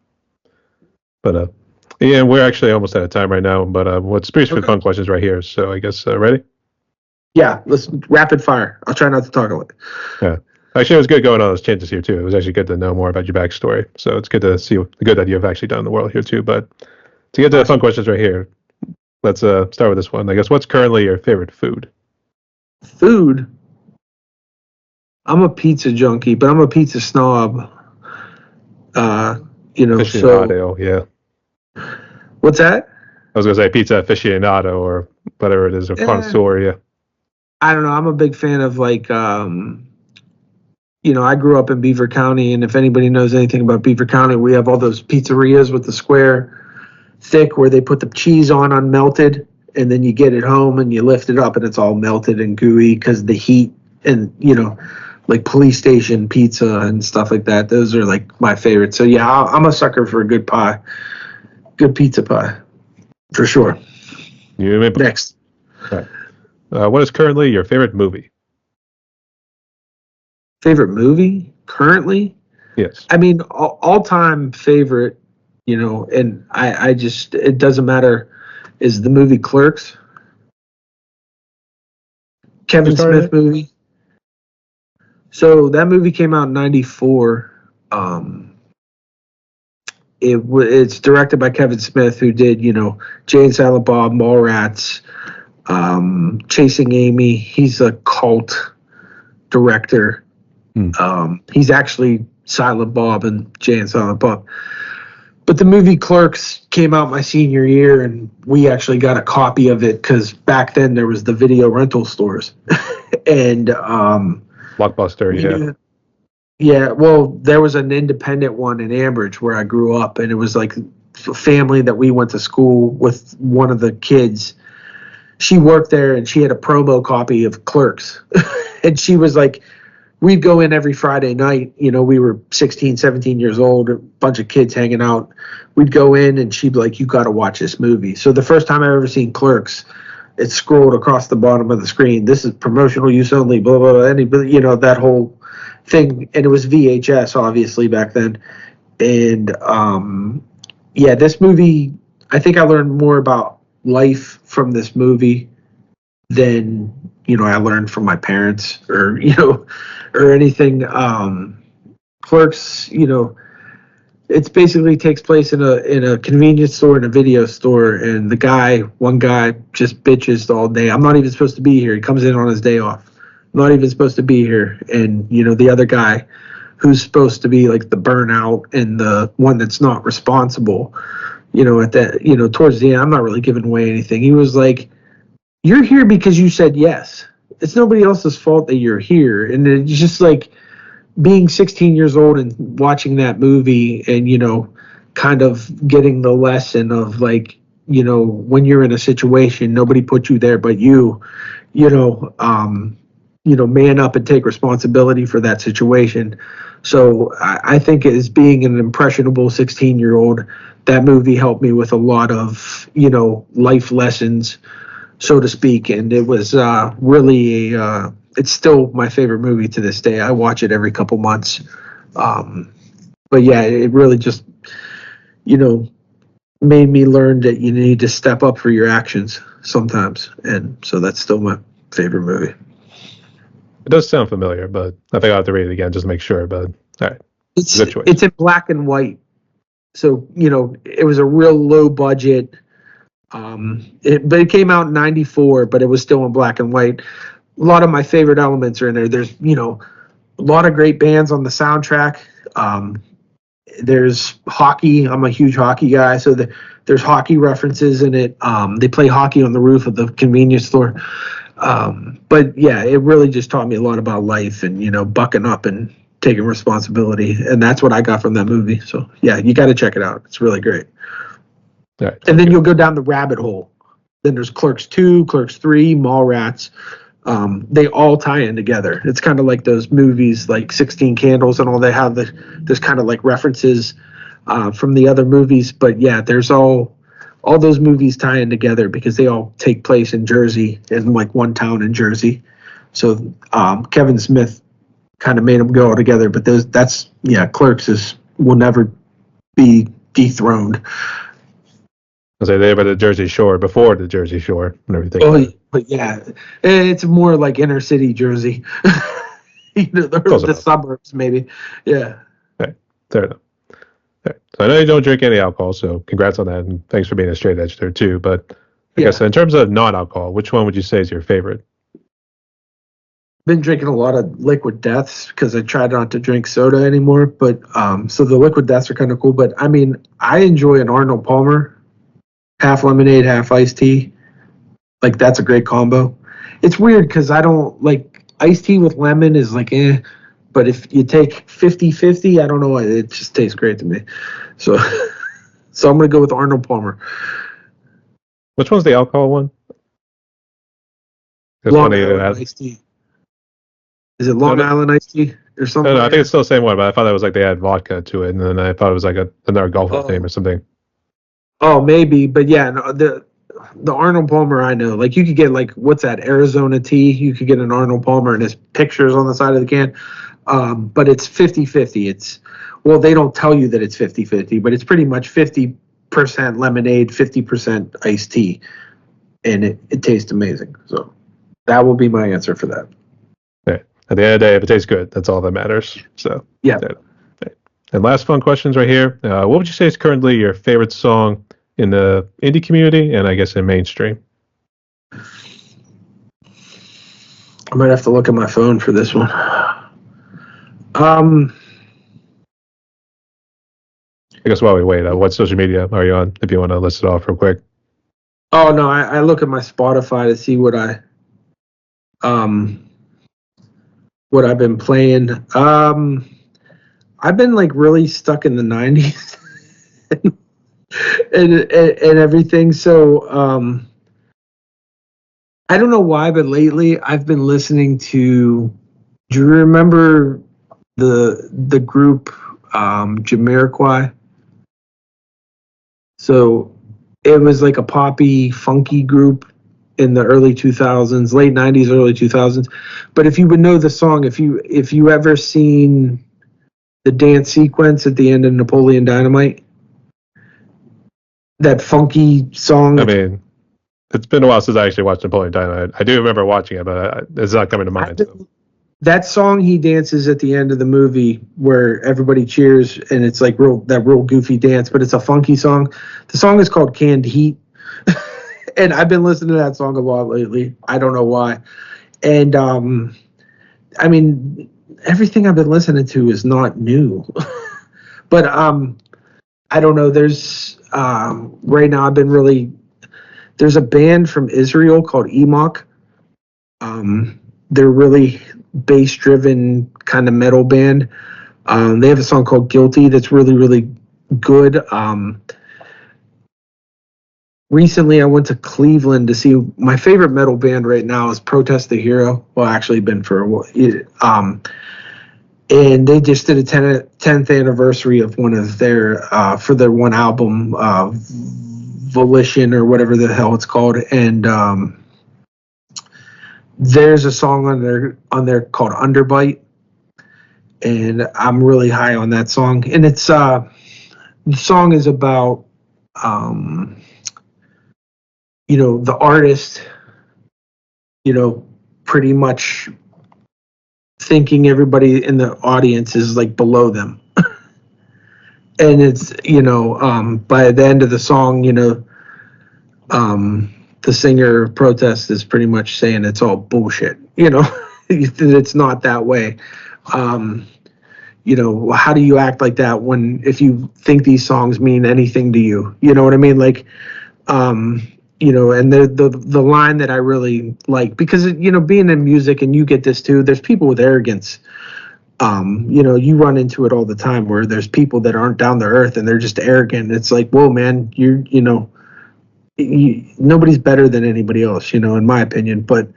But yeah, we're actually almost out of time right now. But what's pretty okay. Fun questions right here. So I guess ready? Yeah, let's rapid fire. I'll try not to talk a lot. Yeah. Actually, it was good going on those changes here too. It was actually good to know more about your backstory. So it's good to see the good that you've actually done in the world here too. But to get to the fun questions right here, let's start with this one. I guess what's currently your favorite food? Food? I'm a pizza junkie, but I'm a pizza snob. You know, aficionado, yeah. What's that? I was gonna say pizza aficionado or whatever it is, or connoisseur, yeah. I don't know. I'm a big fan of like you know, I grew up in Beaver County, and if anybody knows anything about Beaver County, we have all those pizzerias with the square thick where they put the cheese on unmelted, and then you get it home and you lift it up and it's all melted and gooey because the heat, and, you know, like police station pizza and stuff like that. Those are like my favorites. So yeah, I'm a sucker for a good pie, good pizza pie, for sure. Next. All right. What is currently your favorite movie? Favorite movie currently? Yes. I mean, all-time favorite, you know, and I just, it doesn't matter, is the movie Clerks. Kevin Smith movie. So that movie came out in 94. It's directed by Kevin Smith, who did, you know, Jay and Silent Bob, Mallrats, Chasing Amy. He's a cult director. He's actually Silent Bob and Jay and Silent Bob. But the movie Clerks came out my senior year, and we actually got a copy of it because back then there was the video rental stores. And Blockbuster, yeah. Yeah, well, there was an independent one in Ambridge where I grew up, and it was like a family that we went to school with. One of the kids, she worked there, and she had a promo copy of Clerks. And she was like, we'd go in every Friday night. You know, we were 16, 17 years old, a bunch of kids hanging out. We'd go in, and she'd be like, you got to watch this movie. So the first time I ever seen Clerks, it scrolled across the bottom of the screen. This is promotional use only, blah, blah, blah. You know, that whole thing. And it was VHS, obviously, back then. And, yeah, this movie, I think I learned more about life from this movie than, you know, I learned from my parents or, you know, or anything. Clerks, it's basically takes place in a convenience store and a video store, and one guy just bitches all day. I'm not even supposed to be here. He comes in on his day off. I'm not even supposed to be here. And the other guy who's supposed to be like the burnout and the one that's not responsible, at that, towards the end, I'm not really giving away anything. He was like, "You're here because you said yes. It's nobody else's fault that you're here." And it's just like being 16 years old and watching that movie and, kind of getting the lesson of like, when you're in a situation, nobody put you there but man up and take responsibility for that situation. So I think as being an impressionable 16-year-old, that movie helped me with a lot of, life lessons, so to speak. And it was really it's still my favorite movie to this day. I watch it every couple months. But yeah, it really just, made me learn that you need to step up for your actions sometimes. And so that's still my favorite movie. It does sound familiar, but I think I'll have to read it again just to make sure. But all right, good choice. It's in black and white. So, it was a real low budget. But it came out in 94, but it was still in black and white. A lot of my favorite elements are in there. There's, a lot of great bands on the soundtrack. There's hockey. I'm a huge hockey guy, so there's hockey references in it. They play hockey on the roof of the convenience store. But yeah, it really just taught me a lot about life and, bucking up and taking responsibility. And that's what I got from that movie. So yeah, you got to check it out. It's really great. Right, and then you'll go down the rabbit hole. Then there's Clerks 2, Clerks 3, Mallrats. They all tie in together. It's kind of like those movies like 16 Candles and all. They have there's kind of like references from the other movies. But yeah, there's all those movies tie in together because they all take place in Jersey, in like one town in Jersey. So Kevin Smith kind of made them go all together. But Clerks will never be dethroned. I say they were the Jersey Shore before the Jersey Shore and everything. Oh, but yeah, it's more like inner city Jersey. The suburbs, maybe. Yeah. Okay, fair enough. Okay. So I know you don't drink any alcohol, so congrats on that, and thanks for being a straight edge there too. But I guess in terms of non-alcohol, which one would you say is your favorite? Been drinking a lot of Liquid Deaths because I tried not to drink soda anymore. But so the Liquid Deaths are kind of cool. But I mean, I enjoy an Arnold Palmer. Half lemonade, half iced tea. Like, that's a great combo. It's weird because I don't like iced tea with lemon is like, but if you take 50-50, I don't know, it just tastes great to me. So I'm going to go with Arnold Palmer. Which one's the alcohol one? Long Island iced tea. Is it Long Island iced tea or something? No, I think it's still the same one, but I thought it was like they add vodka to it, and then I thought it was like another golfer name or something. Oh, maybe, but yeah, no, the Arnold Palmer I know. Like, you could get like, what's that, Arizona tea? You could get an Arnold Palmer and his pictures on the side of the can. But it's 50-50. They don't tell you that it's 50-50, but it's pretty much 50% lemonade, 50% iced tea, and it tastes amazing. So that will be my answer for that. Okay. At the end of the day, if it tastes good, that's all that matters. So yeah. And last fun questions right here. What would you say is currently your favorite song in the indie community and I guess in mainstream? I might have to look at my phone for this one. I guess while we wait, what social media are you on if you want to list it off real quick? Oh, no, I look at my Spotify to see what I've been playing. I've been like really stuck in the 90s and everything. So I don't know why, but lately I've been listening to. Do you remember the group Jamiroquai? So it was like a poppy, funky group in the early 2000s, late 90s, early 2000s. But if you would know the song, if you ever seen the dance sequence at the end of Napoleon Dynamite, that funky song. I mean, it's been a while since I actually watched Napoleon Dynamite. I do remember watching it, but it's not coming to mind. that song he dances at the end of the movie where everybody cheers and it's like real goofy dance, but it's a funky song. The song is called Canned Heat. And I've been listening to that song a lot lately. I don't know why. And I mean, everything I've been listening to is not new. But I don't know. There's right now I've been really, there's a band from Israel called Enoch. They're really bass driven kind of metal band. They have a song called Guilty that's really, really good. Recently I went to Cleveland to see my favorite metal band right now is Protest the Hero. Well, actually been for a while. And they just did a 10th anniversary of one of their, for their one album, Volition or whatever the hell it's called. And there's a song on there called Underbite. And I'm really high on that song. And it's, the song is about, you know, the artist, you know, pretty much thinking everybody in the audience is like below them. And it's, you know, by the end of the song, you know, the singer of Protest is pretty much saying it's all bullshit, you know. It's not that way. You know, how do you act like that when, if you think these songs mean anything to you, you know what I mean? Like, you know, and the line that I really like, because, you know, being in music, and you get this too, there's people with arrogance. You know, you run into it all the time where there's people that aren't down to earth and they're just arrogant. It's like, whoa, man, you know, nobody's better than anybody else, you know, in my opinion. But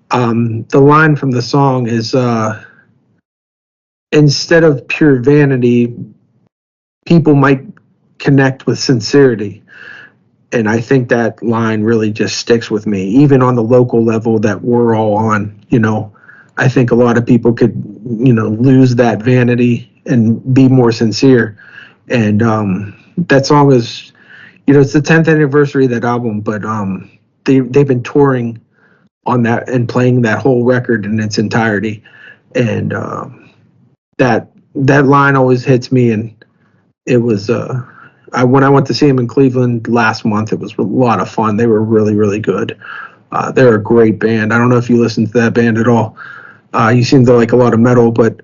the line from the song is, instead of pure vanity, people might connect with sincerity. And I think that line really just sticks with me, even on the local level that we're all on. You know, I think a lot of people could, you know, lose that vanity and be more sincere. And that song is, you know, it's the 10th anniversary of that album, but they've been touring on that and playing that whole record in its entirety. And that line always hits me. And it was, when I went to see him in Cleveland last month, it was a lot of fun. They were really, really good. They're a great band. I don't know if you listen to that band at all. You seem to like a lot of metal, but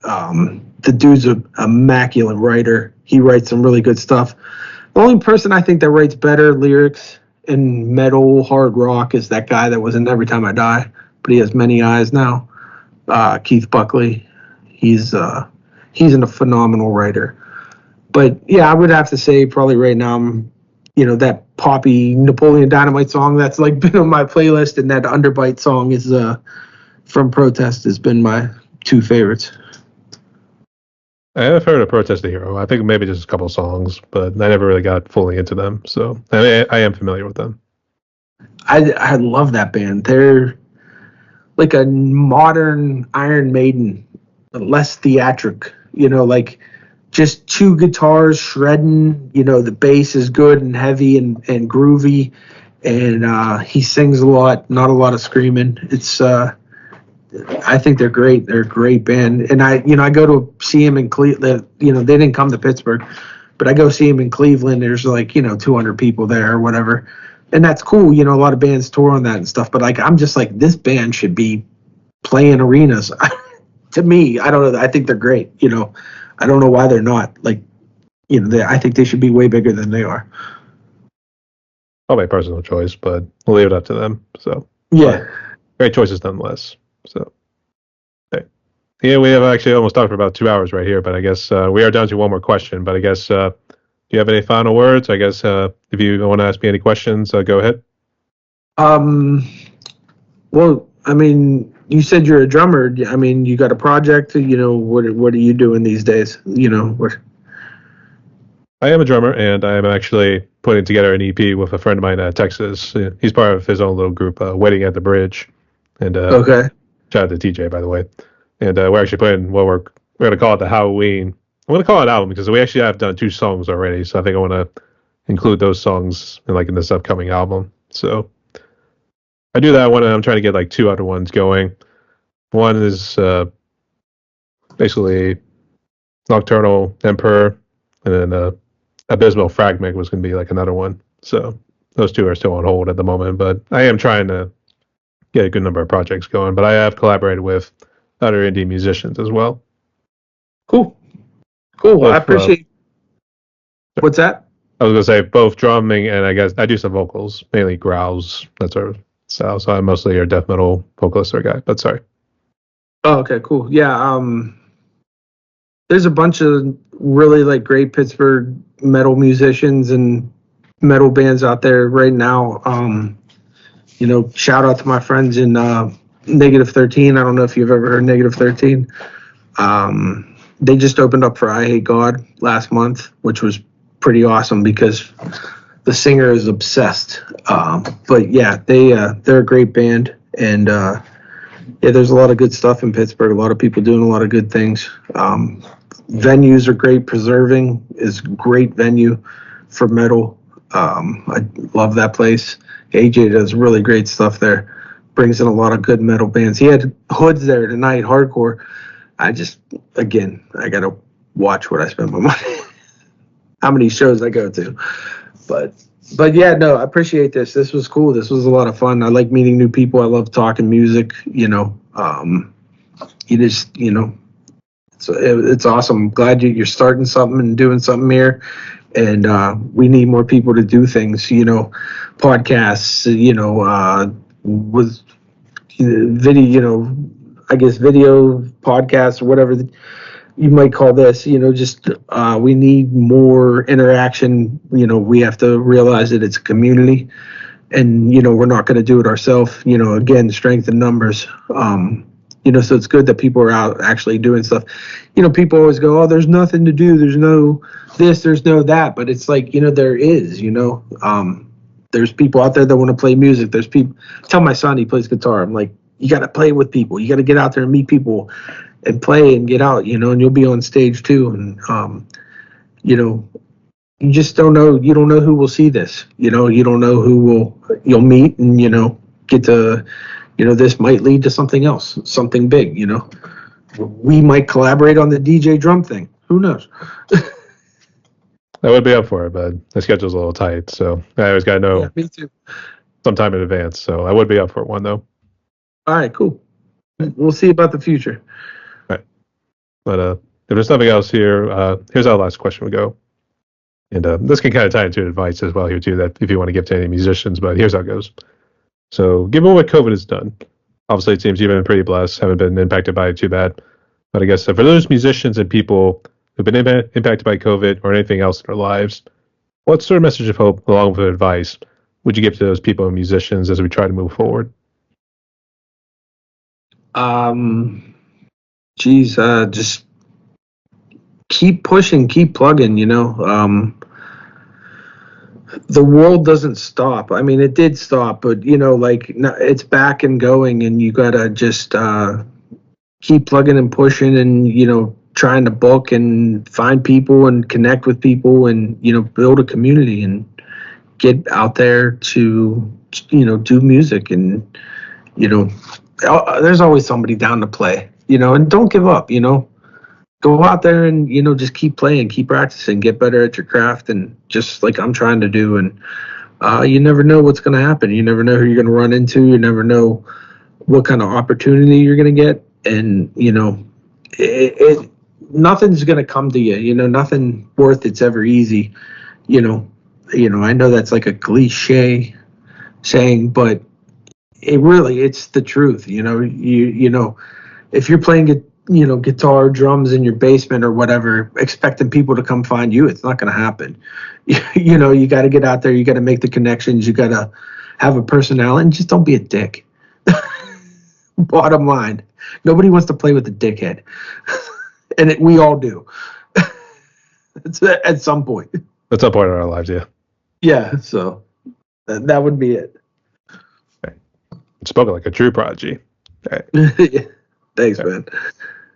the dude's an immaculate writer. He writes some really good stuff. The only person I think that writes better lyrics in metal, hard rock is that guy that was in Every Time I Die, but he has many eyes now. Keith Buckley. He's a phenomenal writer. But yeah, I would have to say probably right now, you know, that poppy Napoleon Dynamite song that's like been on my playlist, and that Underbite song is from Protest has been my two favorites. I have heard of Protest the Hero. I think maybe just a couple songs, but I never really got fully into them. So I am familiar with them. I love that band. They're like a modern Iron Maiden, less theatric, you know, like just two guitars shredding, you know, the bass is good and heavy and groovy, and he sings a lot, not a lot of screaming. It's I think they're great. They're a great band. And I go to see him in Cleveland. You know, they didn't come to Pittsburgh, but I go see him in Cleveland. There's like, you know, 200 people there or whatever. And that's cool. You know, a lot of bands tour on that and stuff, but like, I'm just like, this band should be playing arenas. To me, I don't know. I think they're great. You know, I don't know why they're not. Like, you know, I think they should be way bigger than they are. Probably a personal choice, but we'll leave it up to them. So yeah, great choices nonetheless. So okay. Yeah, we have actually almost talked for about 2 hours right here, but I guess we are down to one more question. But I guess do you have any final words? I guess if you want to ask me any questions, go ahead. Well, I mean, you said you're a drummer. I mean, you got a project. You know, what are you doing these days? You know, I am a drummer, and I am actually putting together an EP with a friend of mine in Texas. He's part of his own little group, Waiting at the Bridge. And okay. Shout out to TJ, by the way. And we're actually playing what we're going to call it the Halloween. I'm going to call it album because we actually have done 2 songs already. So I think I want to include those songs in this upcoming album. So I do that when I'm trying to get like 2 other ones going. One is basically Nocturnal Emperor, and then Abysmal Fragment was going to be like another one. So those two are still on hold at the moment, but I am trying to get a good number of projects going. But I have collaborated with other indie musicians as well. Cool. I appreciate. What's that? I was going to say both drumming and I guess I do some vocals, mainly growls, that sort of style. So I'm mostly your death metal vocalist or guy, but sorry. Oh, okay, cool. Yeah, there's a bunch of really like great Pittsburgh metal musicians and metal bands out there right now. Shout out to my friends in Negative 13. I don't know if you've ever heard Negative 13. They just opened up for I Hate God last month, which was pretty awesome because the singer is obsessed. But yeah, they're a great band, and there's a lot of good stuff in Pittsburgh. A lot of people doing a lot of good things. Venues are great. Preserving is a great venue for metal. I love that place. AJ does really great stuff there. Brings in a lot of good metal bands. He had Hoods there tonight, hardcore. I gotta watch what I spend my money. How many shows I go to. But yeah, no, I appreciate this. This was cool. This was a lot of fun. I like meeting new people. I love talking music, it's awesome. I'm glad you're starting something and doing something here. And we need more people to do things, podcasts, with video, I guess video podcasts or whatever you might call this, we need more interaction. We have to realize that it's a community and, we're not going to do it ourselves. Again, strength in numbers. So it's good that people are out actually doing stuff. People always go, oh, there's nothing to do. There's no this, there's no that. But it's like, there is, there's people out there that want to play music. There's people, tell my son he plays guitar. I'm like, you got to play with people. You got to get out there and meet people and play and get out, and you'll be on stage too. And, you just don't know. You don't know who will see this. You don't know who you'll meet and, get to, this might lead to something else, something big, We might collaborate on the DJ drum thing. Who knows? I would be up for it, but the schedule's a little tight. So I always got to know me too. Sometime in advance. So I would be up for one, though. All right, cool. We'll see about the future. But if there's nothing else here, here's how the last question would go. And this can kind of tie into advice as well here, too, that if you want to give to any musicians, but here's how it goes. So given what COVID has done, obviously it seems you've been pretty blessed, haven't been impacted by it too bad. But I guess for those musicians and people who've been impacted by COVID or anything else in their lives, what sort of message of hope, along with advice, would you give to those people and musicians as we try to move forward? Just keep pushing, keep plugging, the world doesn't stop. I mean, it did stop, but it's back and going, and you gotta just keep plugging and pushing, and trying to book and find people and connect with people, and build a community and get out there to do music, and there's always somebody down to play, and don't give up, go out there and, just keep playing, keep practicing, get better at your craft, and just like I'm trying to do. And you never know what's going to happen. You never know who you're going to run into. You never know what kind of opportunity you're going to get. And, nothing's going to come to you, nothing worth it's ever easy. I know that's like a cliche saying, but it's the truth. If you're playing guitar, drums in your basement or whatever, expecting people to come find you, it's not going to happen. You got to get out there. You got to make the connections. You got to have a personality, and just don't be a dick. Bottom line, nobody wants to play with a dickhead, and we all do. At some point. At some point in our lives, yeah. Yeah, so that would be it. Okay. Spoken like a true prodigy. Okay. Yeah. Thanks, man.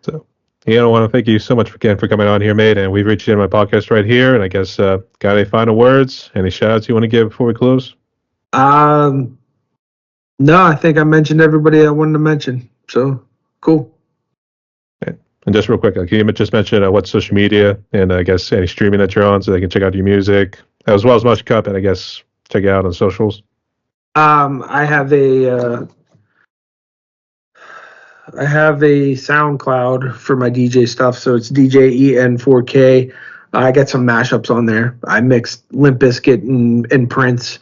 So, I want to thank you so much again for coming on here, mate. And we've reached the end of my podcast right here. And I guess, got any final words? Any shout outs you want to give before we close? No, I think I mentioned everybody I wanted to mention. So, Cool. And just real quick, can you just mention what social media and I guess any streaming that you're on so they can check out your music as well as Mush Cup and I guess check it out on socials? I have a SoundCloud for my DJ stuff, so it's DJ-EN4K. I got some mashups on there. I mixed Limp Bizkit and Prince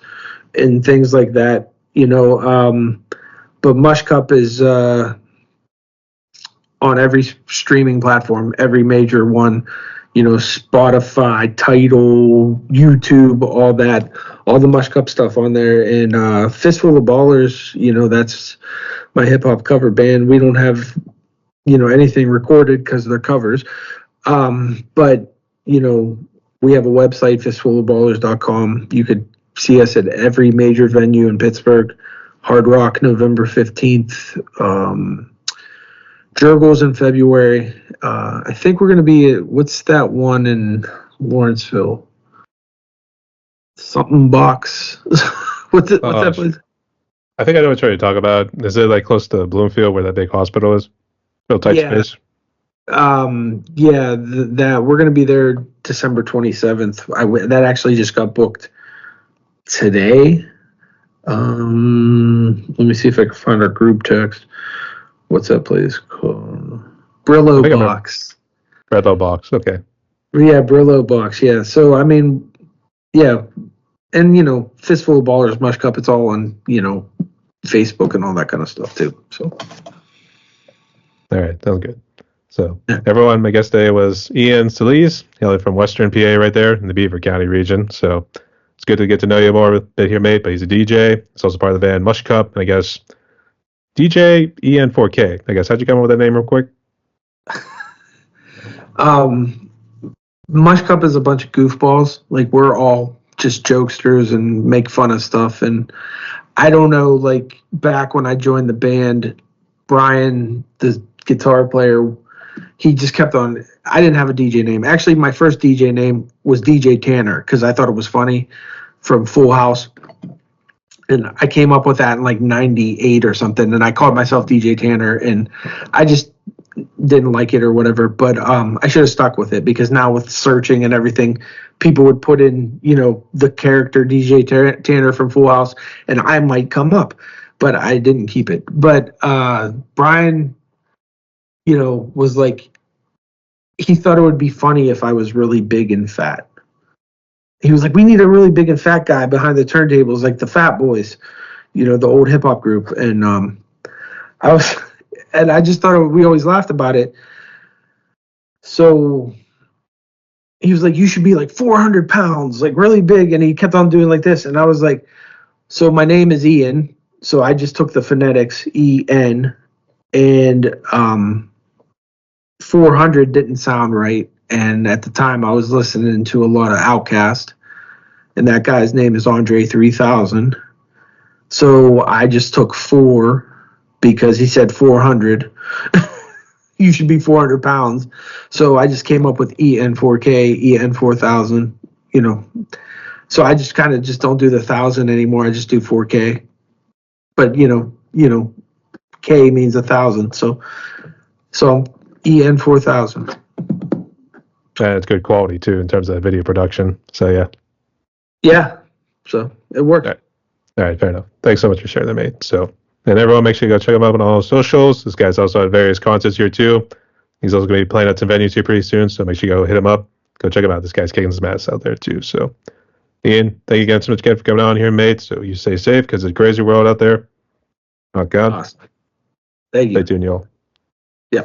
and things like that, but Mush Cup is on every streaming platform, every major one, Spotify, Tidal, YouTube, all that, all the Mush Cup stuff on there. And Fistful of Ballers, that's my hip hop cover band. We don't have, anything recorded because they're covers. But, we have a website, fistfulofballers.com. You could see us at every major venue in Pittsburgh. Hard Rock, November 15th. Jurgles in February. I think we're going to be at, what's that one in Lawrenceville? Something Box. what's that place? I think I know what you're talking about. Is it like close to Bloomfield where that big hospital is? Real tight space? That we're going to be there December 27th. That actually just got booked today. Let me see if I can find our group text. What's that place called? Brillo Box. Brillo Box, okay. Yeah, Brillo Box, yeah. So, I mean, yeah. And, Fistful of Ballers, Mush Cup, it's all on, Facebook and all that kind of stuff, too. So. All right, sounds good. So, everyone, my guest today was Ian Sallese, hailing from Western PA right there in the Beaver County region. So, it's good to get to know you more a bit here, mate. But he's a DJ. He's also part of the band Mush Cup, and I guess DJ-EN4K. I guess how'd you come up with that name real quick? Mush Cup is a bunch of goofballs. Like, we're all just jokesters and make fun of stuff. And I don't know, like, back when I joined the band, Brian, the guitar player, he just kept on. I didn't have a DJ name. Actually, my first DJ name was DJ Tanner because I thought it was funny from Full House. And I came up with that in like 98 or something. And I called myself DJ Tanner and I just didn't like it or whatever. But I should have stuck with it because now with searching and everything, people would put in, the character DJ Tanner from Full House and I might come up. But I didn't keep it. But Brian, was like, he thought it would be funny if I was really big and fat. He was like, we need a really big and fat guy behind the turntables, like the Fat Boys, the old hip hop group. And I just thought we always laughed about it. So he was like, you should be like 400 pounds, like really big. And he kept on doing like this. And I was like, so my name is Ian. So I just took the phonetics, E-N, and 400 didn't sound right. And at the time, I was listening to a lot of Outkast, and that guy's name is Andre 3000. So I just took 4 because he said 400. You should be 400 pounds. So I just came up with EN4K, EN4000, So I just kind of just don't do the 1,000 anymore. I just do 4K. But, K means 1,000. So EN4000. It's good quality too in terms of video production. So yeah, so it worked. All right, fair enough. Thanks so much for sharing that, mate. So, and everyone, make sure you go check him out on all socials. This guy's also at various concerts here too. He's also going to be playing at some venues here pretty soon. So make sure you go hit him up. Go check him out. This guy's kicking his ass out there too. So, Ian, thank you again so much again for coming on here, mate. So you stay safe because it's a crazy world out there. Oh God. Awesome. Thank you. Stay tuned, y'all. Yeah.